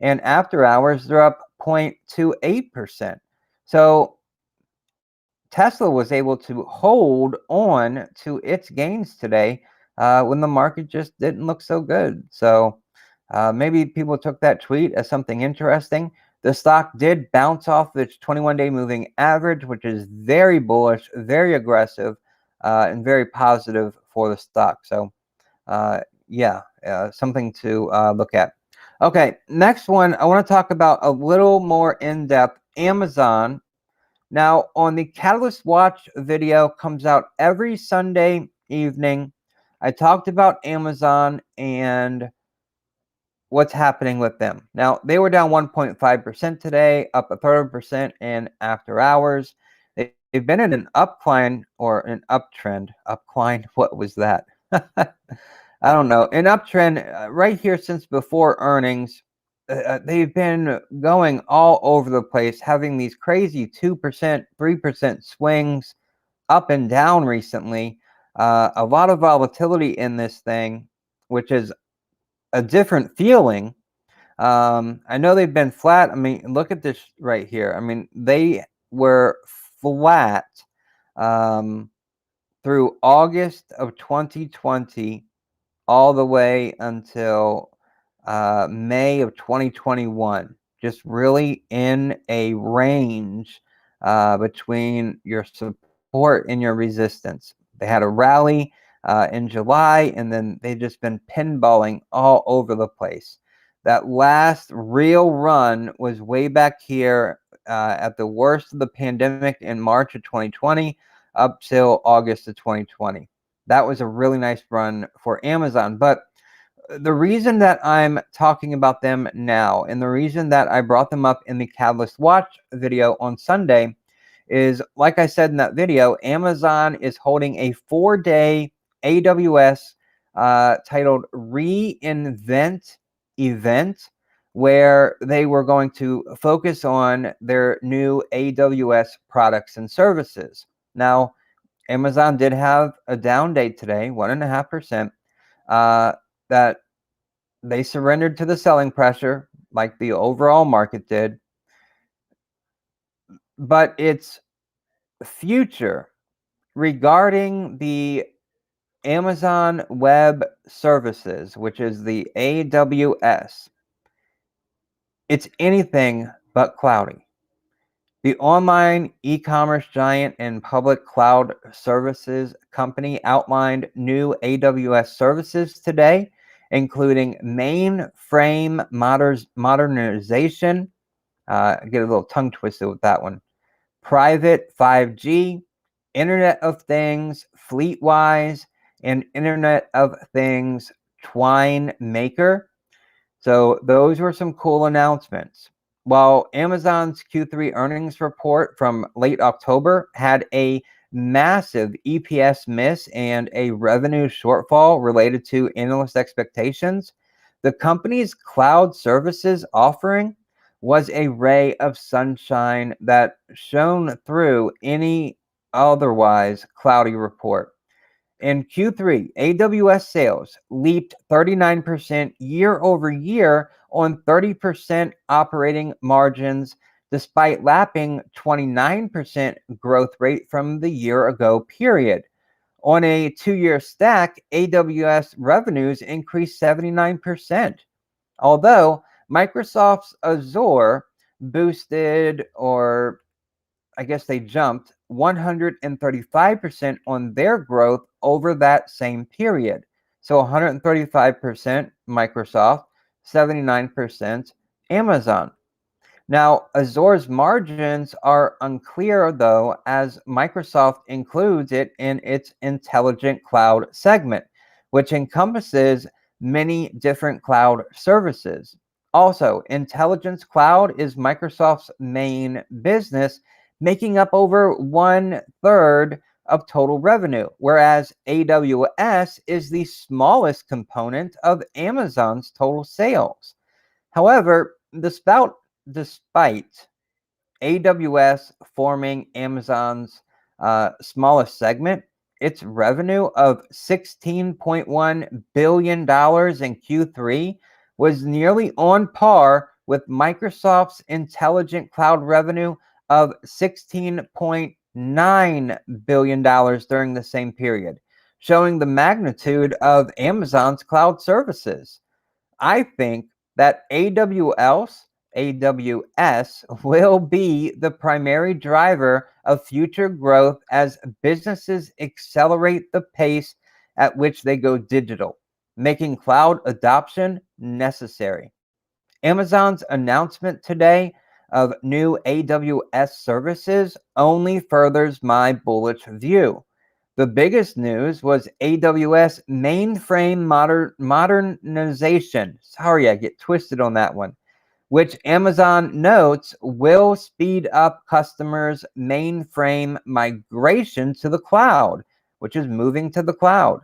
And after hours, they're up 0.28%. So Tesla was able to hold on to its gains today when the market just didn't look so good. So maybe people took that tweet as something interesting. The stock did bounce off its 21-day moving average, which is very bullish, very aggressive, and very positive for the stock. So something to look at. Okay, next one, I want to talk about a little more in-depth, Amazon. Now, on the Catalyst Watch video, comes out every Sunday evening. I talked about Amazon and what's happening with them. Now, they were down 1.5% today, up 1/3% in after hours. They've been in an upcline or an uptrend. Upcline, what was that? I don't know. An uptrend right here since before earnings. They've been going all over the place, having these crazy 2%, 3% swings up and down recently. A lot of volatility in this thing, which is a different feeling. I know they've been flat. I mean, look at this right here. I mean, they were flat through August of 2020 all the way until May of 2021. Just really in a range between your support and your resistance. They had a rally in July, and then they've just been pinballing all over the place. That last real run was way back here at the worst of the pandemic in March of 2020 up till August of 2020. That was a really nice run for Amazon. But the reason that I'm talking about them now, and the reason that I brought them up in the Catalyst Watch video on Sunday, is, like I said in that video, Amazon is holding a 4-day AWS titled reInvent event, where they were going to focus on their new AWS products and services. Now, Amazon did have a down day today, 1.5%, that they surrendered to the selling pressure like the overall market did. But its future regarding the Amazon Web Services, which is the AWS, it's anything but cloudy. The online e-commerce giant and public cloud services company outlined new AWS services today, including mainframe modernization. I get a little tongue twisted with that one. Private 5G, Internet of Things, Fleetwise, and Internet of Things Twine Maker. So those were some cool announcements. While Amazon's Q3 earnings report from late October had a massive EPS miss and a revenue shortfall related to analyst expectations, the company's cloud services offering was a ray of sunshine that shone through any otherwise cloudy report. In Q3, AWS sales leaped 39% year over year on 30% operating margins, despite lapping 29% growth rate from the year ago period. On a 2-year stack, AWS revenues increased 79%. Although Microsoft's Azure boosted, or I guess they jumped 135% on their growth over that same period. So 135% Microsoft, 79% Amazon. Now, Azure's margins are unclear, though, as Microsoft includes it in its intelligent cloud segment, which encompasses many different cloud services. Also, Intelligence Cloud is Microsoft's main business, making up over 1/3 of total revenue, whereas AWS is the smallest component of Amazon's total sales. However, despite AWS forming Amazon's smallest segment, its revenue of $16.1 billion in Q3 was nearly on par with Microsoft's intelligent cloud revenue of $16.9 billion during the same period, showing the magnitude of Amazon's cloud services. I think that AWS will be the primary driver of future growth as businesses accelerate the pace at which they go digital, making cloud adoption necessary. Amazon's announcement today of new AWS services only furthers my bullish view. The biggest news was AWS mainframe modernization. Sorry, I get twisted on that one, which Amazon notes will speed up customers' mainframe migration to the cloud, which is moving to the cloud.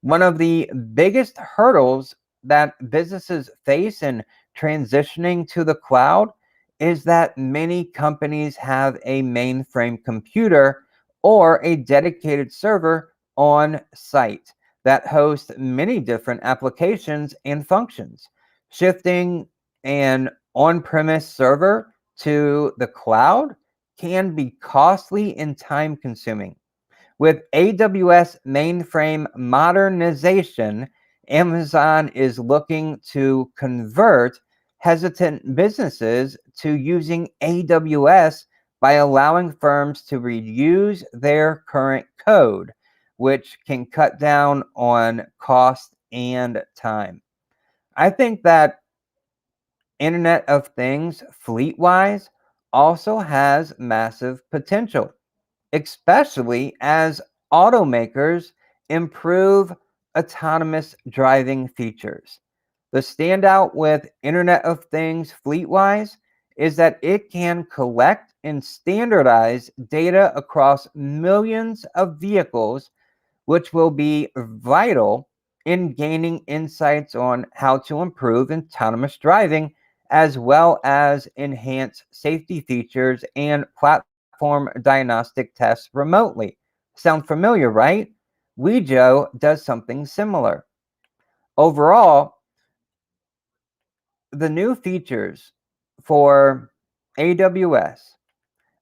One of the biggest hurdles that businesses face in transitioning to the cloud is that many companies have a mainframe computer or a dedicated server on site that hosts many different applications and functions. Shifting an on-premise server to the cloud can be costly and time-consuming. With AWS mainframe modernization, Amazon is looking to convert hesitant businesses to using AWS by allowing firms to reuse their current code, which can cut down on cost and time. I think that Internet of Things fleet-wise also has massive potential, especially as automakers improve autonomous driving features. The standout with Internet of Things fleet-wise is that it can collect and standardize data across millions of vehicles, which will be vital in gaining insights on how to improve autonomous driving, as well as enhance safety features and platform diagnostic tests remotely. Sound familiar, right? Wejo does something similar. Overall, the new features for AWS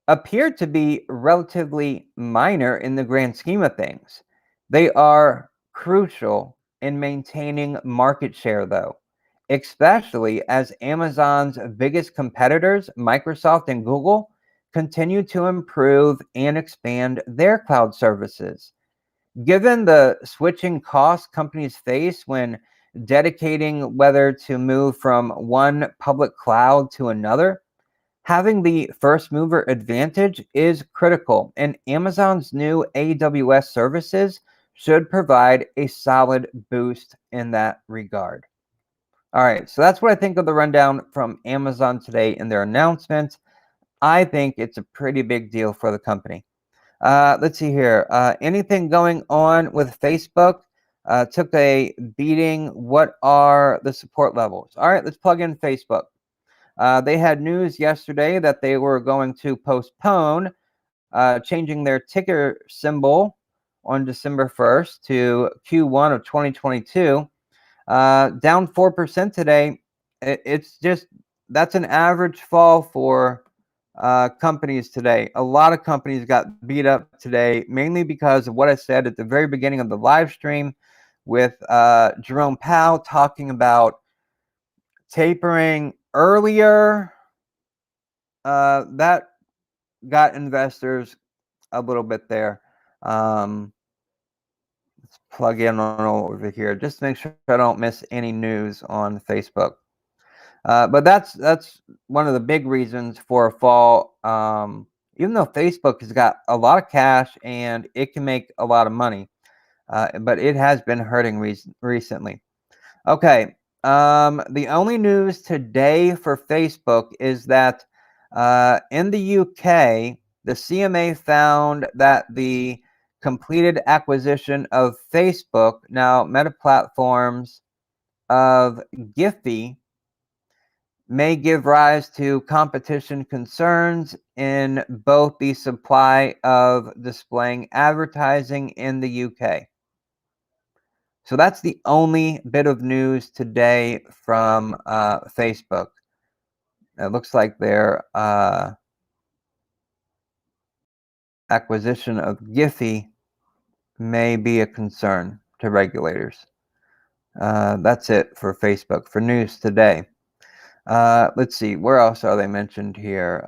appear to be relatively minor in the grand scheme of things. They are crucial in maintaining market share, though, especially as Amazon's biggest competitors, Microsoft and Google, continue to improve and expand their cloud services. Given the switching costs companies face when dedicating whether to move from one public cloud to another, having the first mover advantage is critical, and Amazon's new AWS services should provide a solid boost in that regard. All right, so that's what I think of the rundown from Amazon today in their announcement. I think it's a pretty big deal for the company. Let's see here. Anything going on with Facebook? Took a beating. What are the support levels? All right, let's plug in Facebook. They had news yesterday that they were going to postpone changing their ticker symbol on December 1st to Q1 of 2022. Down 4% today. It's just, that's an average fall for companies today. A lot of companies got beat up today, mainly because of what I said at the very beginning of the live stream with Jerome Powell talking about tapering earlier. That got investors a little bit there. Let's plug in on over here just to make sure I don't miss any news on Facebook. But that's one of the big reasons for a fall. Even though Facebook has got a lot of cash and it can make a lot of money, but it has been hurting recently. Okay, the only news today for Facebook is that in the UK, the CMA found that the completed acquisition of Facebook, now Meta Platforms, of Giphy, may give rise to competition concerns in both the supply of displaying advertising in the UK. So that's the only bit of news today from Facebook. It looks like their acquisition of Giphy may be a concern to regulators. That's it for Facebook for news today. Let's see, where else are they mentioned here?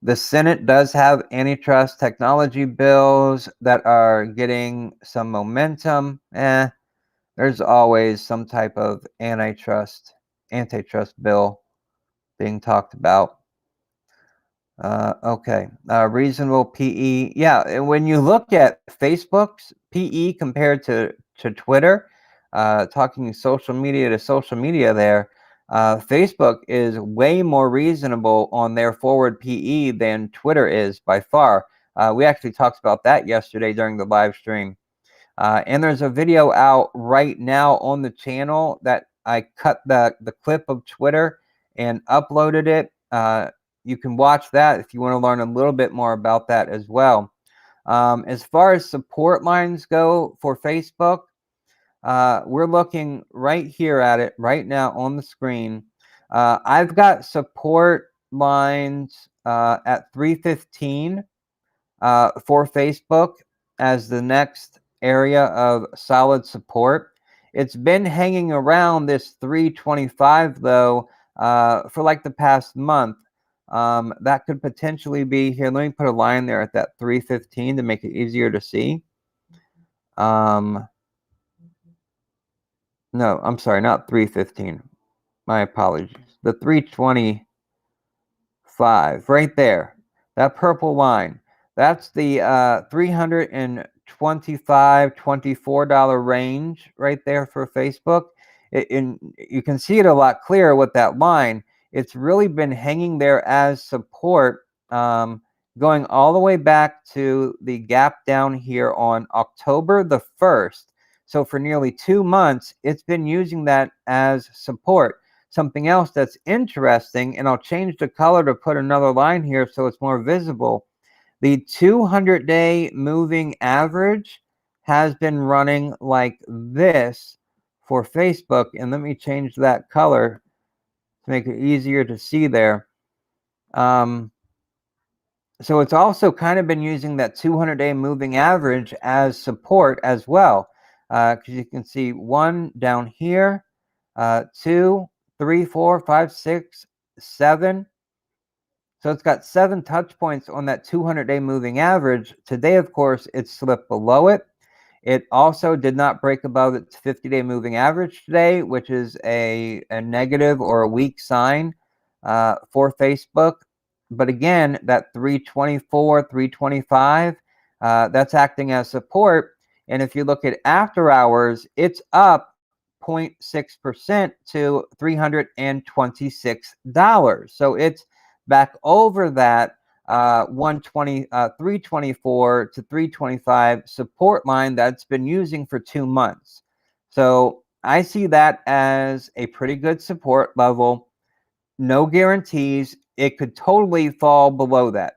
The Senate does have antitrust technology bills that are getting some momentum. There's always some type of antitrust bill being talked about. Okay, reasonable PE. Yeah, and when you look at Facebook's PE compared to Twitter, talking social media to social media there, Facebook is way more reasonable on their forward PE than Twitter is by far. We actually talked about that yesterday during the live stream. And there's a video out right now on the channel that I cut the clip of Twitter and uploaded it. You can watch that if you want to learn a little bit more about that as well. As far as support lines go for Facebook, we're looking right here at it right now on the screen. I've got support lines at 315 for Facebook as the next area of solid support. It's been hanging around this 325 though for like the past month. That could potentially be here. Let me put a line there at that 315 to make it easier to see. No, I'm sorry, not 315. My apologies. The 325 right there. That purple line. That's the $325, $24 range right there for Facebook. You can see it a lot clearer with that line. It's really been hanging there as support, going all the way back to the gap down here on October the 1st. So for nearly 2 months, it's been using that as support. Something else that's interesting, and I'll change the color to put another line here so it's more visible. The 200-day moving average has been running like this for Facebook. And let me change that color to make it easier to see there. So it's also kind of been using that 200-day moving average as support as well. Because you can see 1 down here, 2, 3, 4, 5, 6, 7. So it's got 7 touch points on that 200-day moving average. Today, of course, it slipped below it. It also did not break above its 50-day moving average today, which is a negative or a weak sign for Facebook. But again, that 324, 325, that's acting as support. And if you look at after hours, it's up 0.6% to $326. So it's back over that 324 to 325 support line that's been using for 2 months. So I see that as a pretty good support level. No guarantees. It could totally fall below that.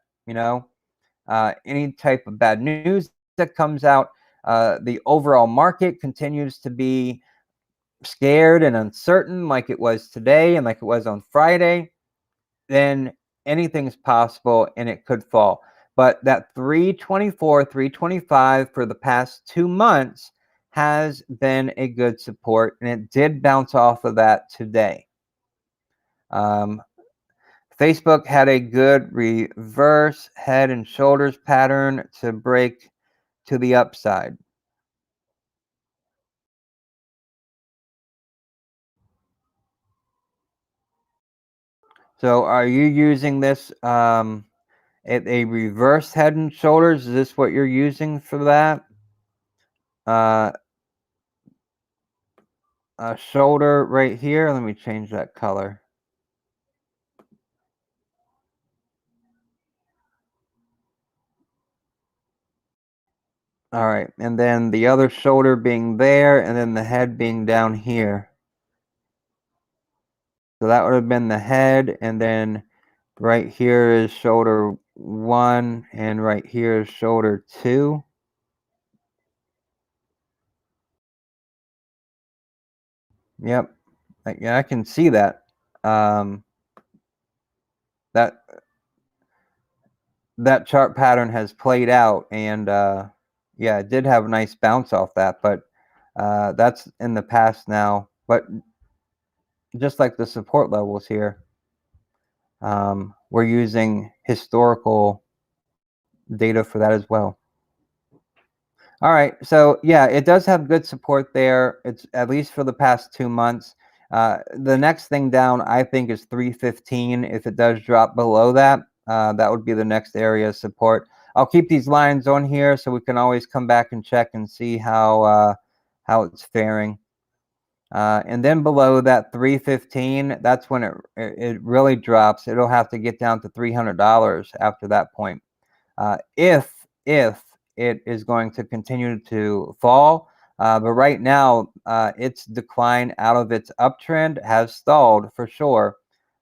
Any type of bad news that comes out, the overall market continues to be scared and uncertain like it was today and like it was on Friday, then anything's possible and it could fall. But that 324, 325 for the past 2 months has been a good support, and it did bounce off of that today. Facebook had a good reverse head and shoulders pattern to break to the upside. So are you using this a reverse head and shoulders? Is this what you're using for that? A shoulder right here. Let me change that color. All right, and then the other shoulder being there, and then the head being down here. So that would have been the head, and then right here is shoulder 1, and right here is shoulder 2. Yep, I can see that. That chart pattern has played out, and yeah, it did have a nice bounce off that, but that's in the past now. But just like the support levels here, we're using historical data for that as well. All right, so yeah, it does have good support there. It's at least for the past 2 months. The next thing down, I think, is 315. If it does drop below that, that would be the next area of support. I'll keep these lines on here so we can always come back and check and see how it's faring. And then below that 315, that's when it really drops. It'll have to get down to $300 after that point. If it is going to continue to fall, but right now its decline out of its uptrend has stalled for sure,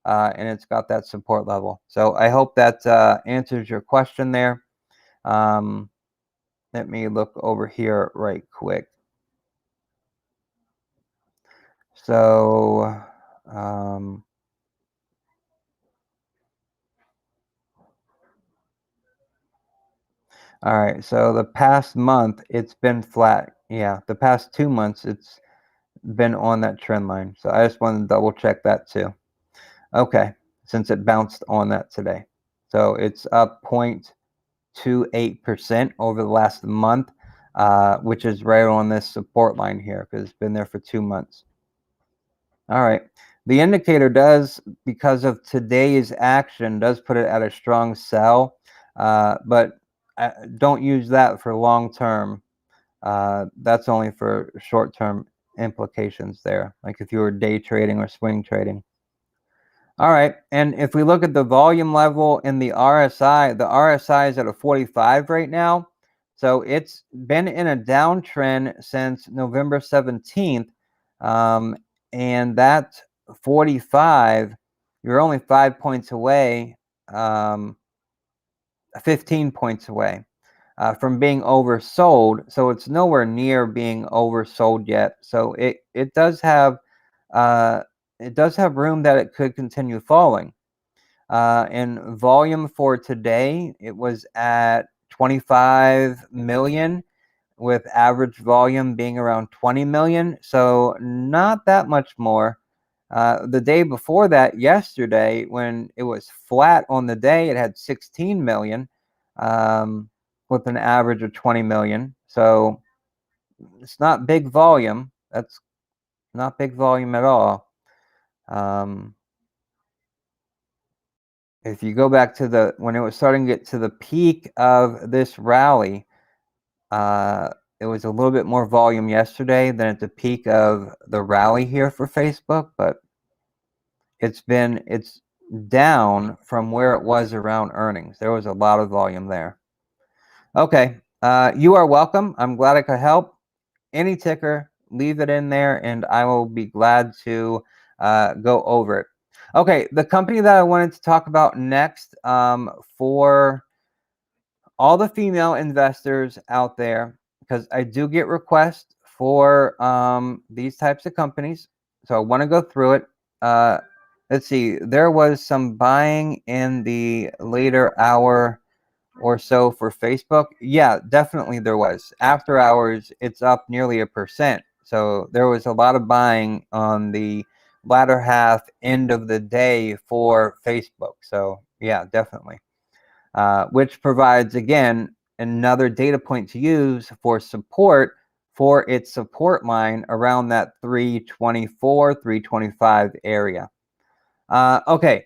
and it's got that support level. So I hope that answers your question there. Let me look over here right quick. So all right, so the past month it's been flat. Yeah, the past 2 months it's been on that trend line. So I just wanted to double check that too. Okay, since it bounced on that today. So it's up 0.28% over the last month, which is right on this support line here because it's been there for 2 months. All right. The indicator does, because of today's action, does put it at a strong sell, but don't use that for long term. That's only for short term implications there, like if you were day trading or swing trading. All right, and if we look at the volume level in the RSI is at a 45 right now. So it's been in a downtrend since November 17th. And that 45, you're only 5 points away, 15 points away from being oversold. So it's nowhere near being oversold yet. So it does have room that it could continue falling. And volume for today, it was at 25 million, with average volume being around 20 million. So not that much more. The day before that, yesterday, when it was flat on the day, it had 16 million with an average of 20 million. So it's not big volume. That's not big volume at all. If you go back to when it was starting to get to the peak of this rally, it was a little bit more volume yesterday than at the peak of the rally here for Facebook, but it's down from where it was around earnings. There was a lot of volume there. Okay, you are welcome. I'm glad I could help. Any ticker, leave it in there, and I will be glad to go over it. Okay, the company that I wanted to talk about next, for all the female investors out there, because I do get requests for these types of companies. So I want to go through it. Let's see, there was some buying in the later hour or so for Facebook. Yeah, definitely there was. After hours, it's up nearly 1%. So there was a lot of buying on the latter half, end of the day for Facebook. So yeah, definitely. Which provides, again, another data point to use for support for its support line around that 324, 325 area. Okay.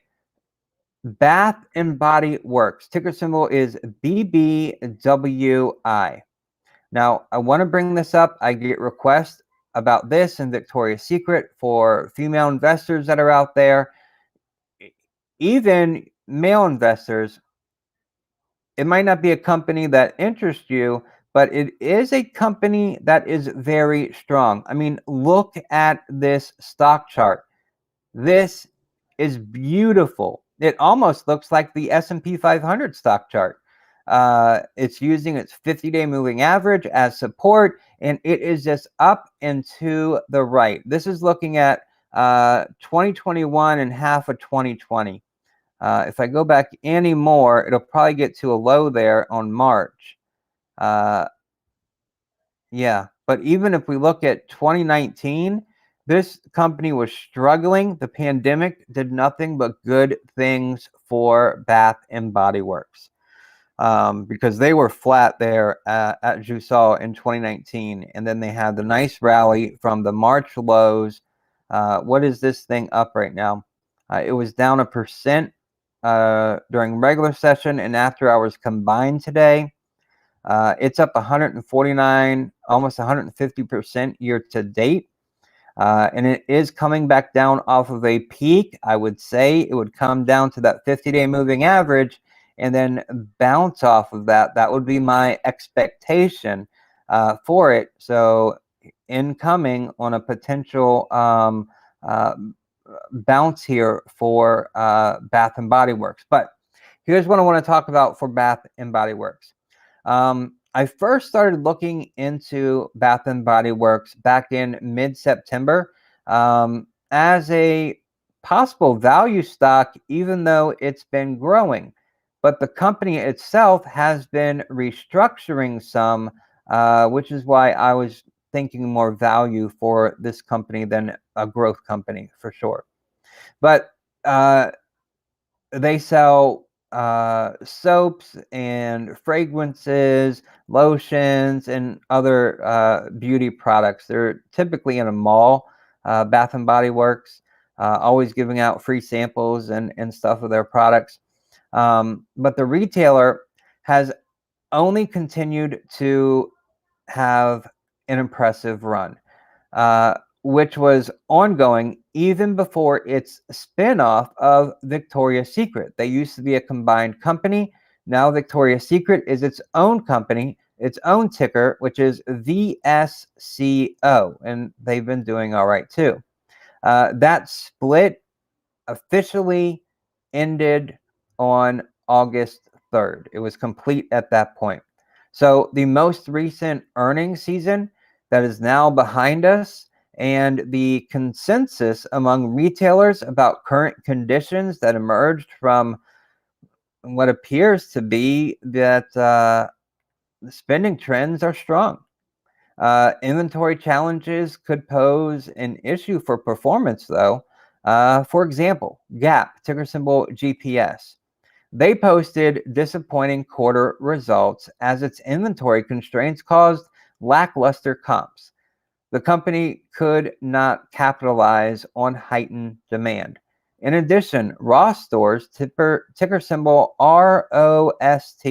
Bath and Body Works. Ticker symbol is BBWI. Now, I want to bring this up. I get requests about this and Victoria's Secret for female investors that are out there. Even male investors, it might not be a company that interests you, but it is a company that is very strong. I mean, look at this stock chart. This is beautiful. It almost looks like the S&P 500 stock chart. It's using its 50-day moving average as support, and it is just up and to the right. This is looking at 2021 and half of 2020. If I go back any more, it'll probably get to a low there on March. Yeah, but even if we look at 2019, this company was struggling. The pandemic did nothing but good things for Bath and Body Works, because they were flat there as you saw in 2019, and then they had the nice rally from the March lows. What is this thing up right now? It was down 1% during regular session and after hours combined today. It's up 149, almost 150% year to date. And it is coming back down off of a peak. I would say it would come down to that 50-day moving average and then bounce off of that. That would be my expectation for it. So incoming on a potential bounce here for Bath and Body Works. But here's what I want to talk about for Bath and Body Works. I first started looking into Bath and Body Works back in mid-September as a possible value stock, even though it's been growing. But the company itself has been restructuring some, which is why I was thinking more value for this company than a growth company for sure. But they sell soaps and fragrances, lotions, and other beauty products. They're typically in a mall, Bath and Body Works, always giving out free samples and stuff of their products. But the retailer has only continued to have an impressive run, which was ongoing even before its spinoff of Victoria's Secret. They used to be a combined company. Now Victoria's Secret is its own company, its own ticker, which is VSCO, and they've been doing all right too. That split officially ended on August 3rd. It was complete at that point. So the most recent earnings season that is now behind us, and the consensus among retailers about current conditions that emerged from what appears to be that the spending trends are strong. Inventory challenges could pose an issue for performance, though. For example, Gap, ticker symbol GPS. They posted disappointing quarter results as its inventory constraints caused lackluster comps. The company could not capitalize on heightened demand. In addition, Ross Stores, ticker symbol ROST,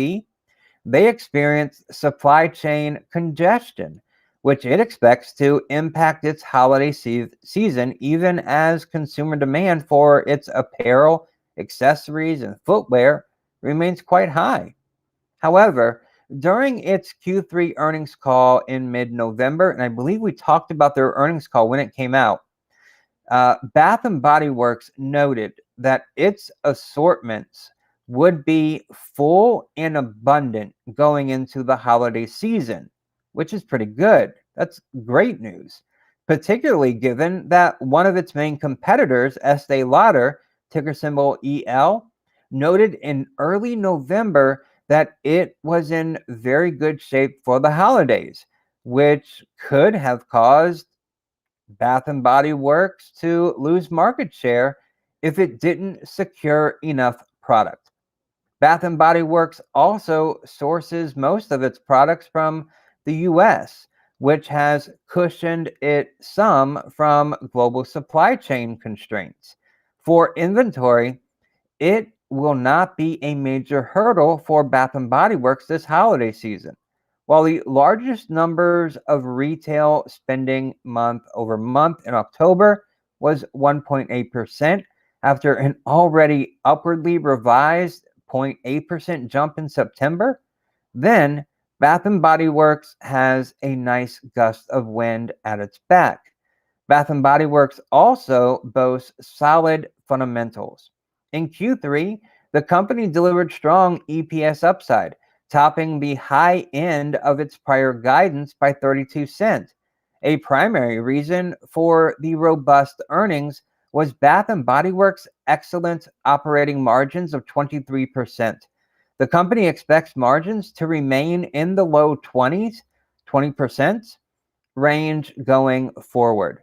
they experienced supply chain congestion, which it expects to impact its holiday season, even as consumer demand for its apparel accessories, and footwear remains quite high. However, during its Q3 earnings call in mid-November, and I believe we talked about their earnings call when it came out, Bath and Body Works noted that its assortments would be full and abundant going into the holiday season, which is pretty good. That's great news, particularly given that one of its main competitors, Estee Lauder, ticker symbol EL, noted in early November that it was in very good shape for the holidays, which could have caused Bath and Body Works to lose market share if it didn't secure enough product. Bath and Body Works also sources most of its products from the US, which has cushioned it some from global supply chain constraints. For inventory, it will not be a major hurdle for Bath and Body Works this holiday season. While the largest numbers of retail spending month over month in October was 1.8% after an already upwardly revised 0.8% jump in September, then Bath and Body Works has a nice gust of wind at its back. Bath and Body Works also boasts solid fundamentals. In Q3, the company delivered strong EPS upside, topping the high end of its prior guidance by 32 cents. A primary reason for the robust earnings was Bath and Body Works' excellent operating margins of 23%. The company expects margins to remain in the low 20% range going forward.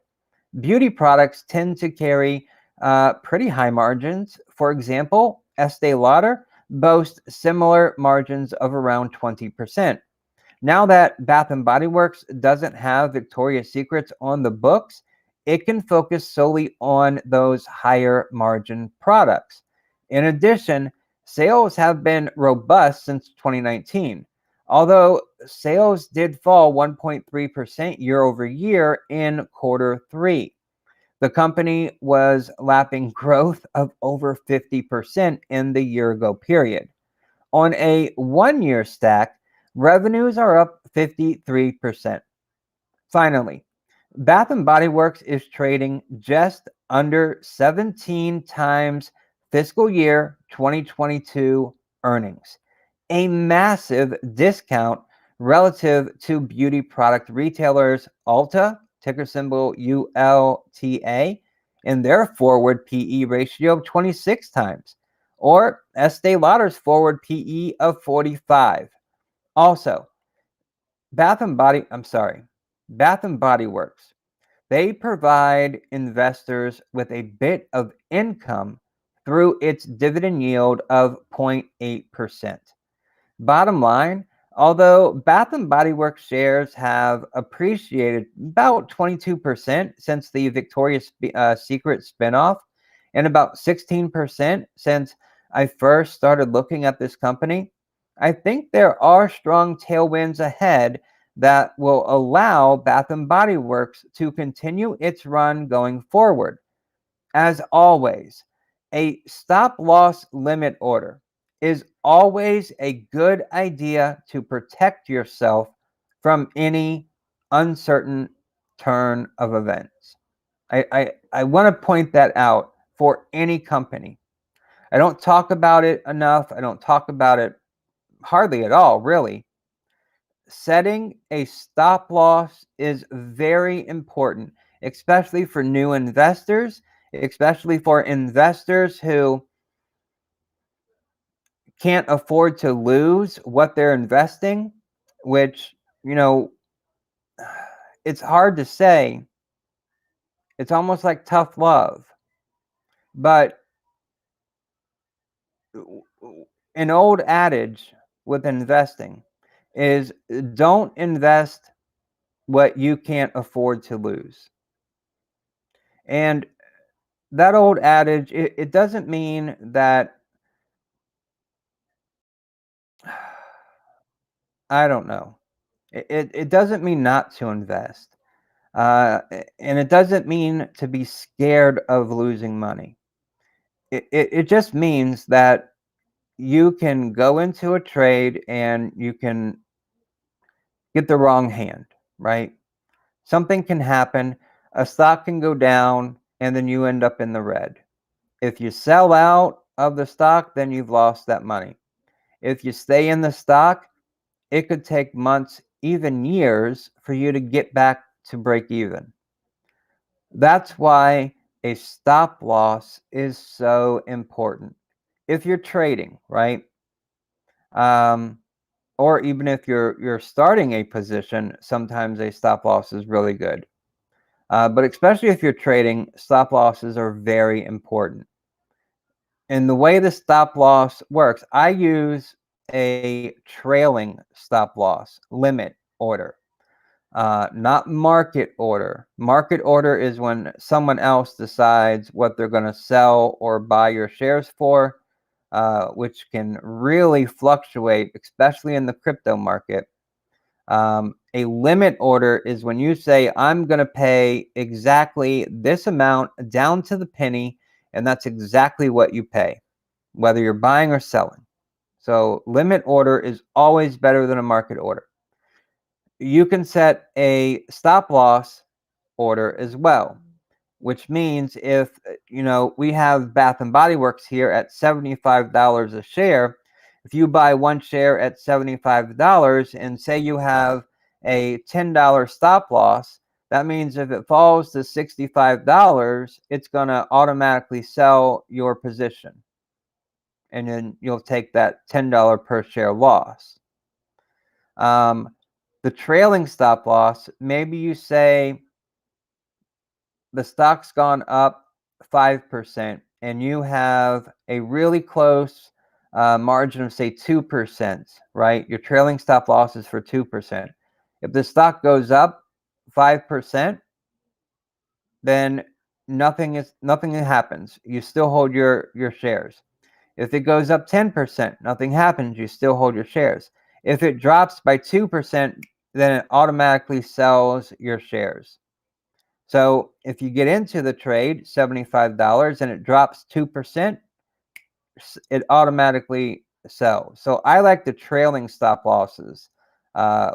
Beauty products tend to carry pretty high margins. For example, Estee Lauder boasts similar margins of around 20%. Now that Bath and Body Works doesn't have Victoria's Secrets on the books, it can focus solely on those higher margin products. In addition, sales have been robust since 2019. Although sales did fall 1.3% year over year in quarter three. The company was lapping growth of over 50% in the year ago period. On a 1-year stack, revenues are up 53%. Finally, Bath and Body Works is trading just under 17 times fiscal year 2022 earnings, a massive discount relative to beauty product retailers Ulta, ticker symbol ULTA, and their forward PE ratio of 26 times, or Estee Lauder's forward PE of 45. Also, Bath and Body Works, they provide investors with a bit of income through its dividend yield of 0.8%. Bottom line, although Bath and Body Works shares have appreciated about 22% since the Victoria's Secret spinoff, and about 16% since I first started looking at this company, I think there are strong tailwinds ahead that will allow Bath and Body Works to continue its run going forward. As always, a stop loss limit order is always a good idea to protect yourself from any uncertain turn of events. I want to point that out for any company. I don't talk about it enough. I don't talk about it hardly at all, really. Setting a stop loss is very important, especially for new investors, especially for investors who can't afford to lose what they're investing, which, it's hard to say. It's almost like tough love. But an old adage with investing is don't invest what you can't afford to lose. And that old adage, it doesn't mean that, I don't know. It doesn't mean not to invest. And it doesn't mean to be scared of losing money. it just means that you can go into a trade and you can get the wrong hand, right? Something can happen. A stock can go down and then you end up in the red. If you sell out of the stock, then you've lost that money. If you stay in the stock, it could take months, even years, for you to get back to break even. That's why a stop loss is so important. If you're trading, right? Or even if you're starting a position, sometimes a stop loss is really good. But especially if you're trading, stop losses are very important. And the way the stop loss works, I use a trailing stop loss limit order, not market order. Market order is when someone else decides what they're going to sell or buy your shares for, which can really fluctuate, especially in the crypto market. A limit order is when you say, I'm going to pay exactly this amount down to the penny, and that's exactly what you pay, whether you're buying or selling. So limit order is always better than a market order. You can set a stop loss order as well, which means if, we have Bath and Body Works here at $75 a share. If you buy one share at $75 and say you have a $10 stop loss, that means if it falls to $65, it's going to automatically sell your position. And then you'll take that $10 per share loss. The trailing stop loss, maybe you say the stock's gone up 5% and you have a really close margin of, say, 2%, right? Your trailing stop loss is for 2%. If the stock goes up 5%, then nothing happens. You still hold your shares. If it goes up 10%, nothing happens. You still hold your shares. If it drops by 2%, then it automatically sells your shares. So if you get into the trade, $75, and it drops 2%, it automatically sells. So I like the trailing stop losses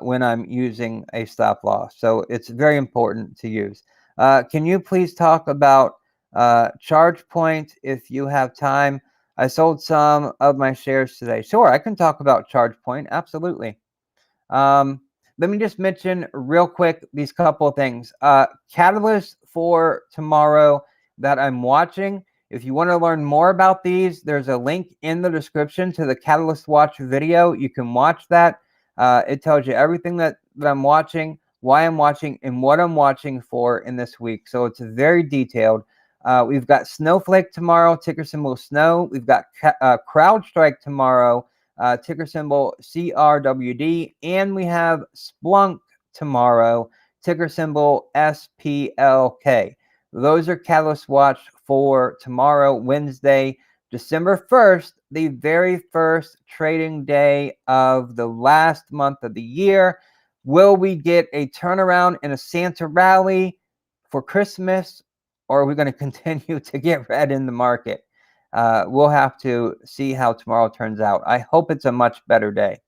when I'm using a stop loss. So it's very important to use. Can you please talk about ChargePoint if you have time? I sold some of my shares today. Sure, I can talk about ChargePoint. Absolutely. Let me just mention real quick these couple of things. Catalyst for tomorrow that I'm watching. If you want to learn more about these, there's a link in the description to the Catalyst Watch video. You can watch that. It tells you everything that I'm watching, why I'm watching, and what I'm watching for in this week. So it's very detailed. We've got Snowflake tomorrow, ticker symbol SNOW. We've got CrowdStrike tomorrow, ticker symbol CRWD. And we have Splunk tomorrow, ticker symbol SPLK. Those are Catalyst Watch for tomorrow, Wednesday, December 1st, the very first trading day of the last month of the year. Will we get a turnaround in a Santa rally for Christmas, or are we going to continue to get red in the market? We'll have to see how tomorrow turns out. I hope it's a much better day.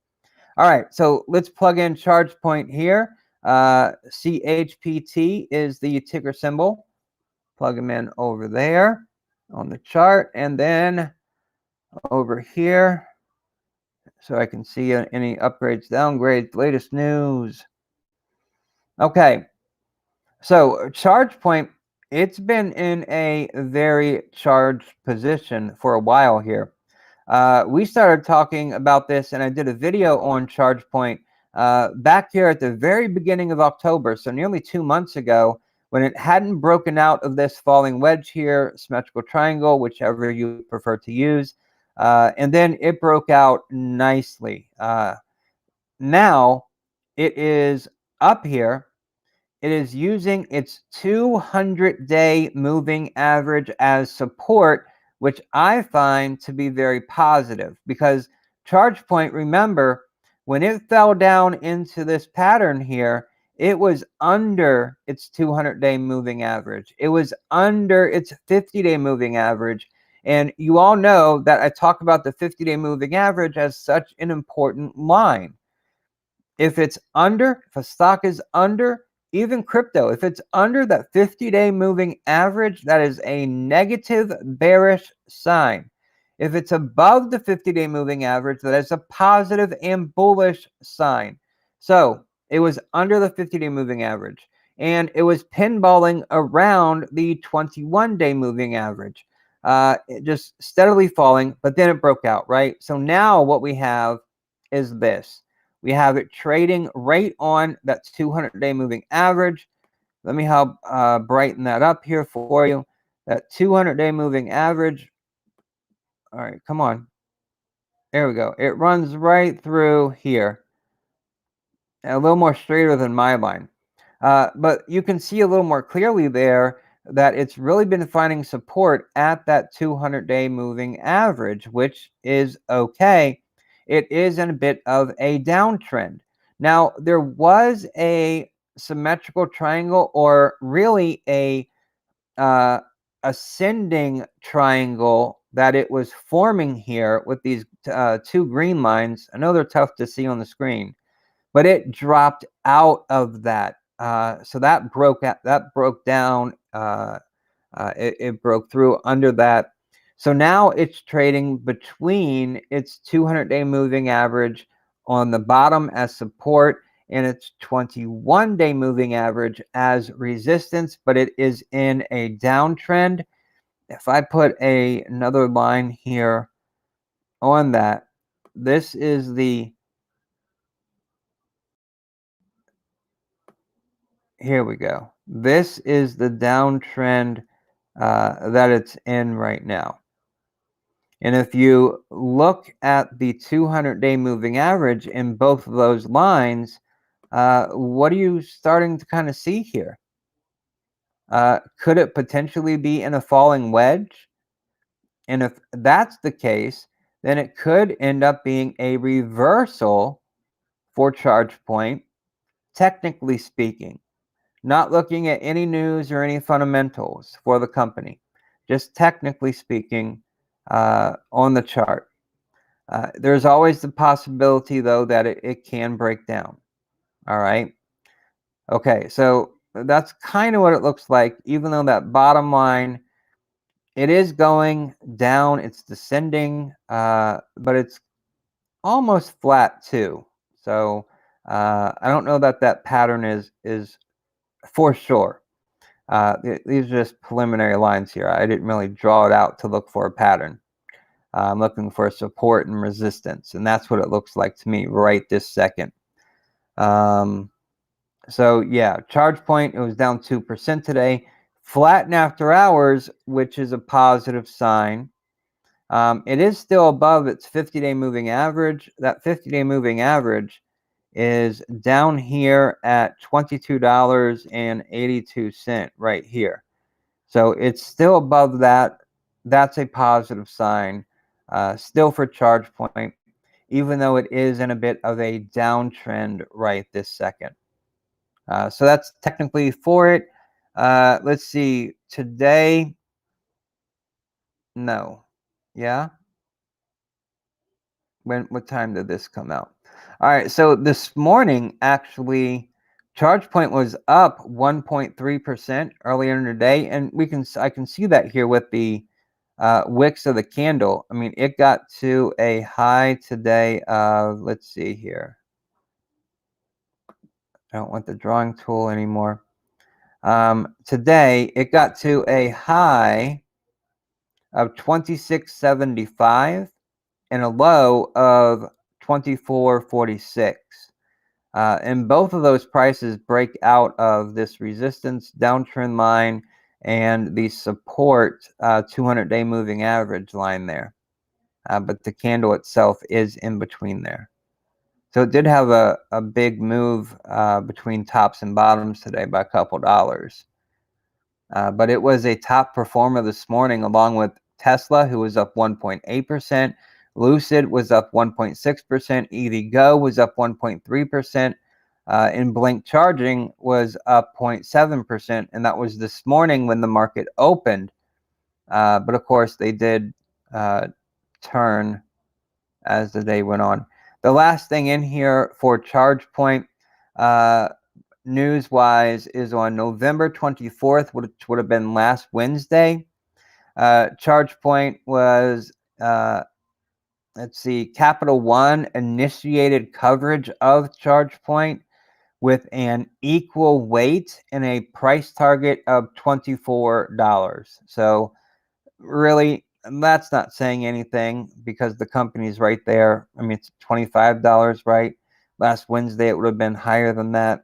All right, so let's plug in ChargePoint here. CHPT is the ticker symbol. Plug them in over there on the chart, and then over here so I can see any upgrades, downgrades, latest news. Okay, so ChargePoint, it's been in a very charged position for a while here. We started talking about this, and I did a video on ChargePoint back here at the very beginning of October, so nearly 2 months ago, when it hadn't broken out of this falling wedge here, symmetrical triangle, whichever you prefer to use. And then it broke out nicely. Now it is up here. It is using its 200-day moving average as support, which I find to be very positive, because ChargePoint, remember, when it fell down into this pattern here, it was under its 200-day moving average. It was under its 50-day moving average. And you all know that I talk about the 50-day moving average as such an important line. If it's under, if a stock is under, even crypto, if it's under that 50-day moving average, that is a negative bearish sign. If it's above the 50-day moving average, that is a positive and bullish sign. So it was under the 50-day moving average, and it was pinballing around the 21-day moving average, just steadily falling, but then it broke out, right? So now what we have is this. We have it trading right on that 200-day moving average. Let me help brighten that up here for you. That 200-day moving average. All right, come on. There we go. It runs right through here. A little more straighter than my line. But you can see a little more clearly there that it's really been finding support at that 200-day moving average, which is okay. It is in a bit of a downtrend. Now, there was a symmetrical triangle, or really a ascending triangle that it was forming here with these two green lines. I know they're tough to see on the screen, but it dropped out of that. So that broke down. It broke through under that. So now it's trading between its 200-day moving average on the bottom as support and its 21-day moving average as resistance, but it is in a downtrend. If I put another line here on that, this is the, here we go. This is the downtrend that it's in right now. And if you look at the 200-day moving average in both of those lines, what are you starting to kind of see here? Could it potentially be in a falling wedge? And if that's the case, then it could end up being a reversal for charge point, technically speaking. Not looking at any news or any fundamentals for the company, just technically speaking on the chart. There's always the possibility, though, that it can break down. All right. Okay, so that's kind of what it looks like, even though that bottom line, it is going down, it's descending, but it's almost flat too. So I don't know that that pattern is for sure. These are just preliminary lines here. I didn't really draw it out to look for a pattern. I'm looking for support and resistance, and that's what it looks like to me right this second. So yeah, charge point, it was down 2% today. Flattened after hours, which is a positive sign. It is still above its 50-day moving average. That 50-day moving average is down here at $22.82 right here. So it's still above that. That's a positive sign, still for charge point, even though it is in a bit of a downtrend right this second. So that's technically for it. Let's see, today, no, yeah? What time did this come out? All right, so this morning, actually, ChargePoint was up 1.3% earlier in the day, and I can see that here with the wicks of the candle. I mean, it got to a high today of, let's see here. I don't want the drawing tool anymore. Today, it got to a high of 26.75 and a low of 24.46. And both of those prices break out of this resistance downtrend line and the support 200-day moving average line there. But the candle itself is in between there. So it did have a big move between tops and bottoms today by a couple dollars. But it was a top performer this morning, along with Tesla, who was up 1.8%. Lucid was up 1.6%. EVgo was up 1.3%. And Blink Charging was up 0.7%. And that was this morning when the market opened. But of course, they did turn as the day went on. The last thing in here for ChargePoint, news-wise, is on November 24th, which would have been last Wednesday. ChargePoint was, let's see, Capital One initiated coverage of ChargePoint with an equal weight and a price target of $24. So really, that's not saying anything because the company's right there. I mean, it's $25, right? Last Wednesday, it would have been higher than that.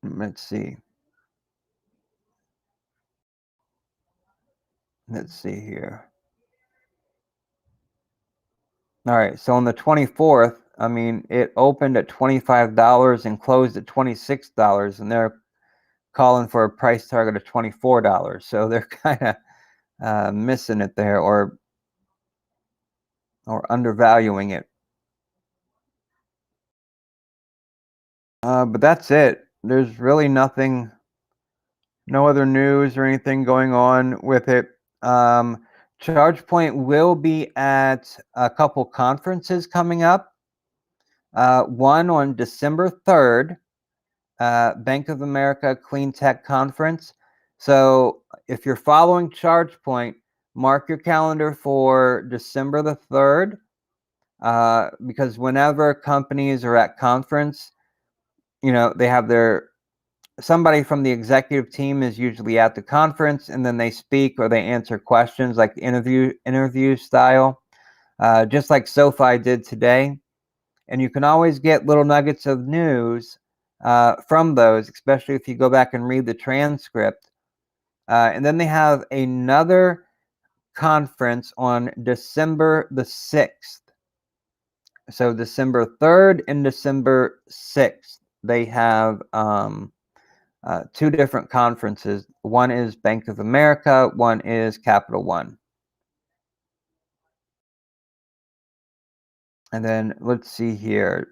Let's see. Let's see here. All right, so on the 24th, I mean, it opened at $25 and closed at $26, and they're calling for a price target of $24. So they're kind of missing it there, or undervaluing it. But that's it. There's really nothing, no other news or anything going on with it. ChargePoint will be at a couple conferences coming up. One on December 3rd, Bank of America Clean Tech Conference. So if you're following ChargePoint, mark your calendar for December the 3rd, because whenever companies are at conference, you know, they have somebody from the executive team is usually at the conference, and then they speak or they answer questions like interview style, just like SoFi did today. And you can always get little nuggets of news from those, especially if you go back and read the transcript. And then they have another conference on December the 6th. So December 3rd and December 6th, they have two different conferences. One is Bank of America, one is Capital One. And then let's see here.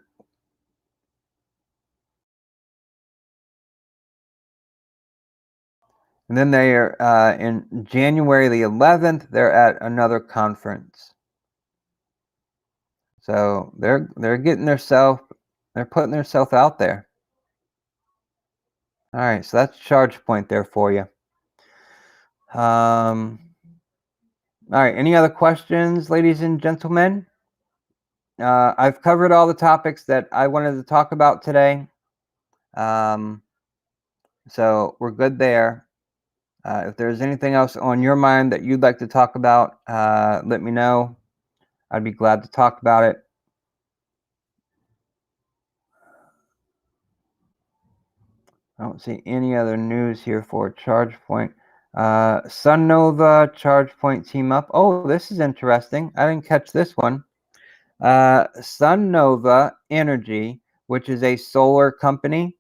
And then they are in January the 11th, they're at another conference. So they're getting they're putting themselves out there. All right, so that's ChargePoint there for you. All right, any other questions, ladies and gentlemen? I've covered all the topics that I wanted to talk about today. So we're good there. If there's anything else on your mind that you'd like to talk about, let me know. I'd be glad to talk about it. I don't see any other news here for ChargePoint. SunNova, ChargePoint team up. Oh, this is interesting. I didn't catch this one. SunNova Energy, which is a solar company,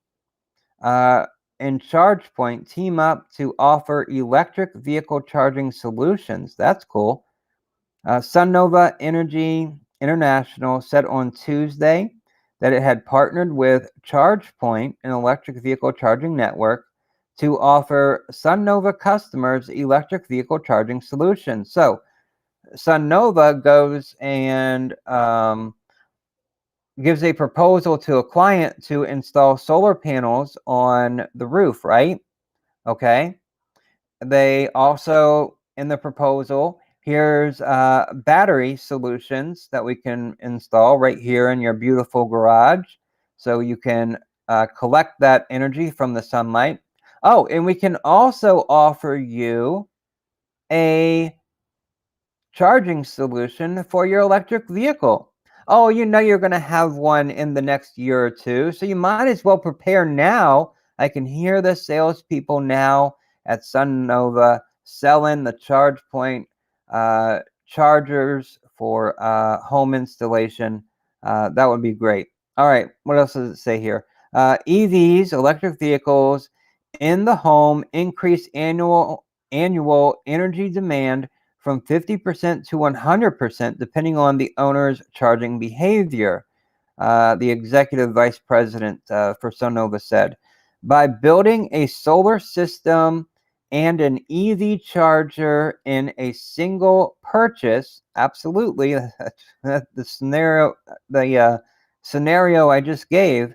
and ChargePoint team up to offer electric vehicle charging solutions. That's cool. SunNova Energy International said on Tuesday that it had partnered with ChargePoint, an electric vehicle charging network, to offer SunNova customers electric vehicle charging solutions. So SunNova goes and gives a proposal to a client to install solar panels on the roof, right? Okay. They also, in the proposal, here's battery solutions that we can install right here in your beautiful garage. So you can collect that energy from the sunlight. Oh, and we can also offer you a charging solution for your electric vehicle. Oh, you know you're going to have one in the next year or two, so you might as well prepare now. I can hear the salespeople now at SunNova selling the ChargePoint chargers for home installation. That would be great. All right, what else does it say here? EVs, electric vehicles in the home, increase annual energy demand from 50% to 100%, depending on the owner's charging behavior. The executive vice president for SunNova said, by building a solar system and an EV charger in a single purchase. Absolutely, the scenario I just gave.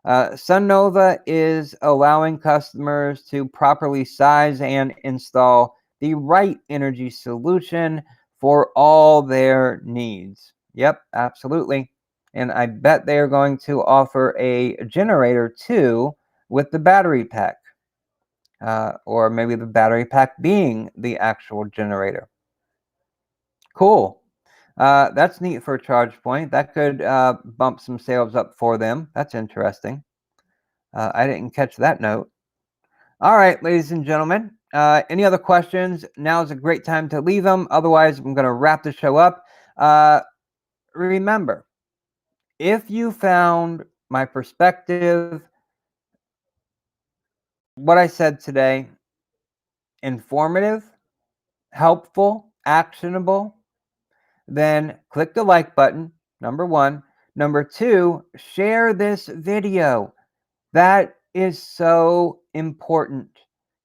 SunNova is allowing customers to properly size and install the right energy solution for all their needs. Yep, absolutely. And I bet they are going to offer a generator too with the battery pack, or maybe the battery pack being the actual generator. Cool. That's neat for a charge point. That could bump some sales up for them. That's interesting. I didn't catch that note. All right, ladies and gentlemen, any other questions? Now is a great time to leave them. Otherwise, I'm going to wrap the show up. Remember, if you found my perspective, what I said today, informative, helpful, actionable, then click the like button, number one. Number two, share this video. That is so important,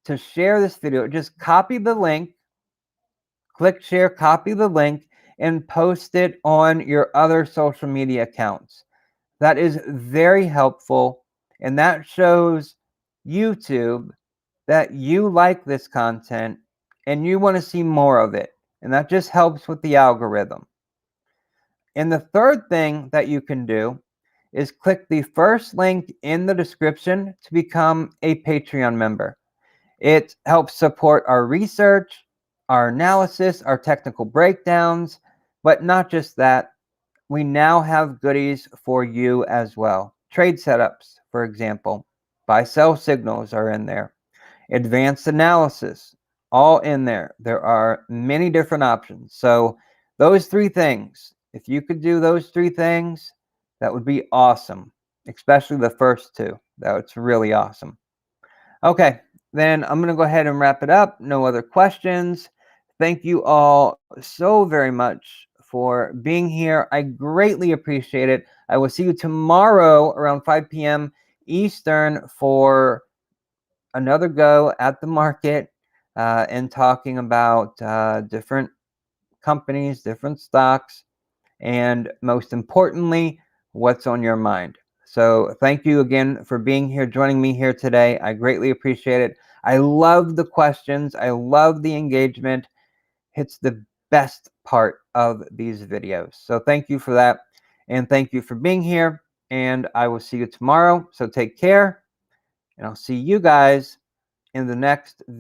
to share this video. Just copy the link, click share, copy the link, and post it on your other social media accounts. That is very helpful, and that shows YouTube that you like this content and you want to see more of it. And that just helps with the algorithm. And the third thing that you can do is click the first link in the description to become a Patreon member. It helps support our research, our analysis, our technical breakdowns, but not just that. We now have goodies for you as well. Trade setups, for example, buy-sell signals are in there. Advanced analysis, all in there. There are many different options. So those three things, if you could do those three things, that would be awesome, especially the first two. That's really awesome. Okay, then I'm going to go ahead and wrap it up. No other questions. Thank you all so very much for being here. I greatly appreciate it. I will see you tomorrow around 5 p.m. Eastern for another go at the market and talking about different companies, different stocks, and most importantly, what's on your mind. So thank you again for being here, joining me here today. I greatly appreciate it. I love the questions. I love the engagement. It's the best part of these videos. So thank you for that. And thank you for being here. And I will see you tomorrow. So take care. And I'll see you guys in the next video.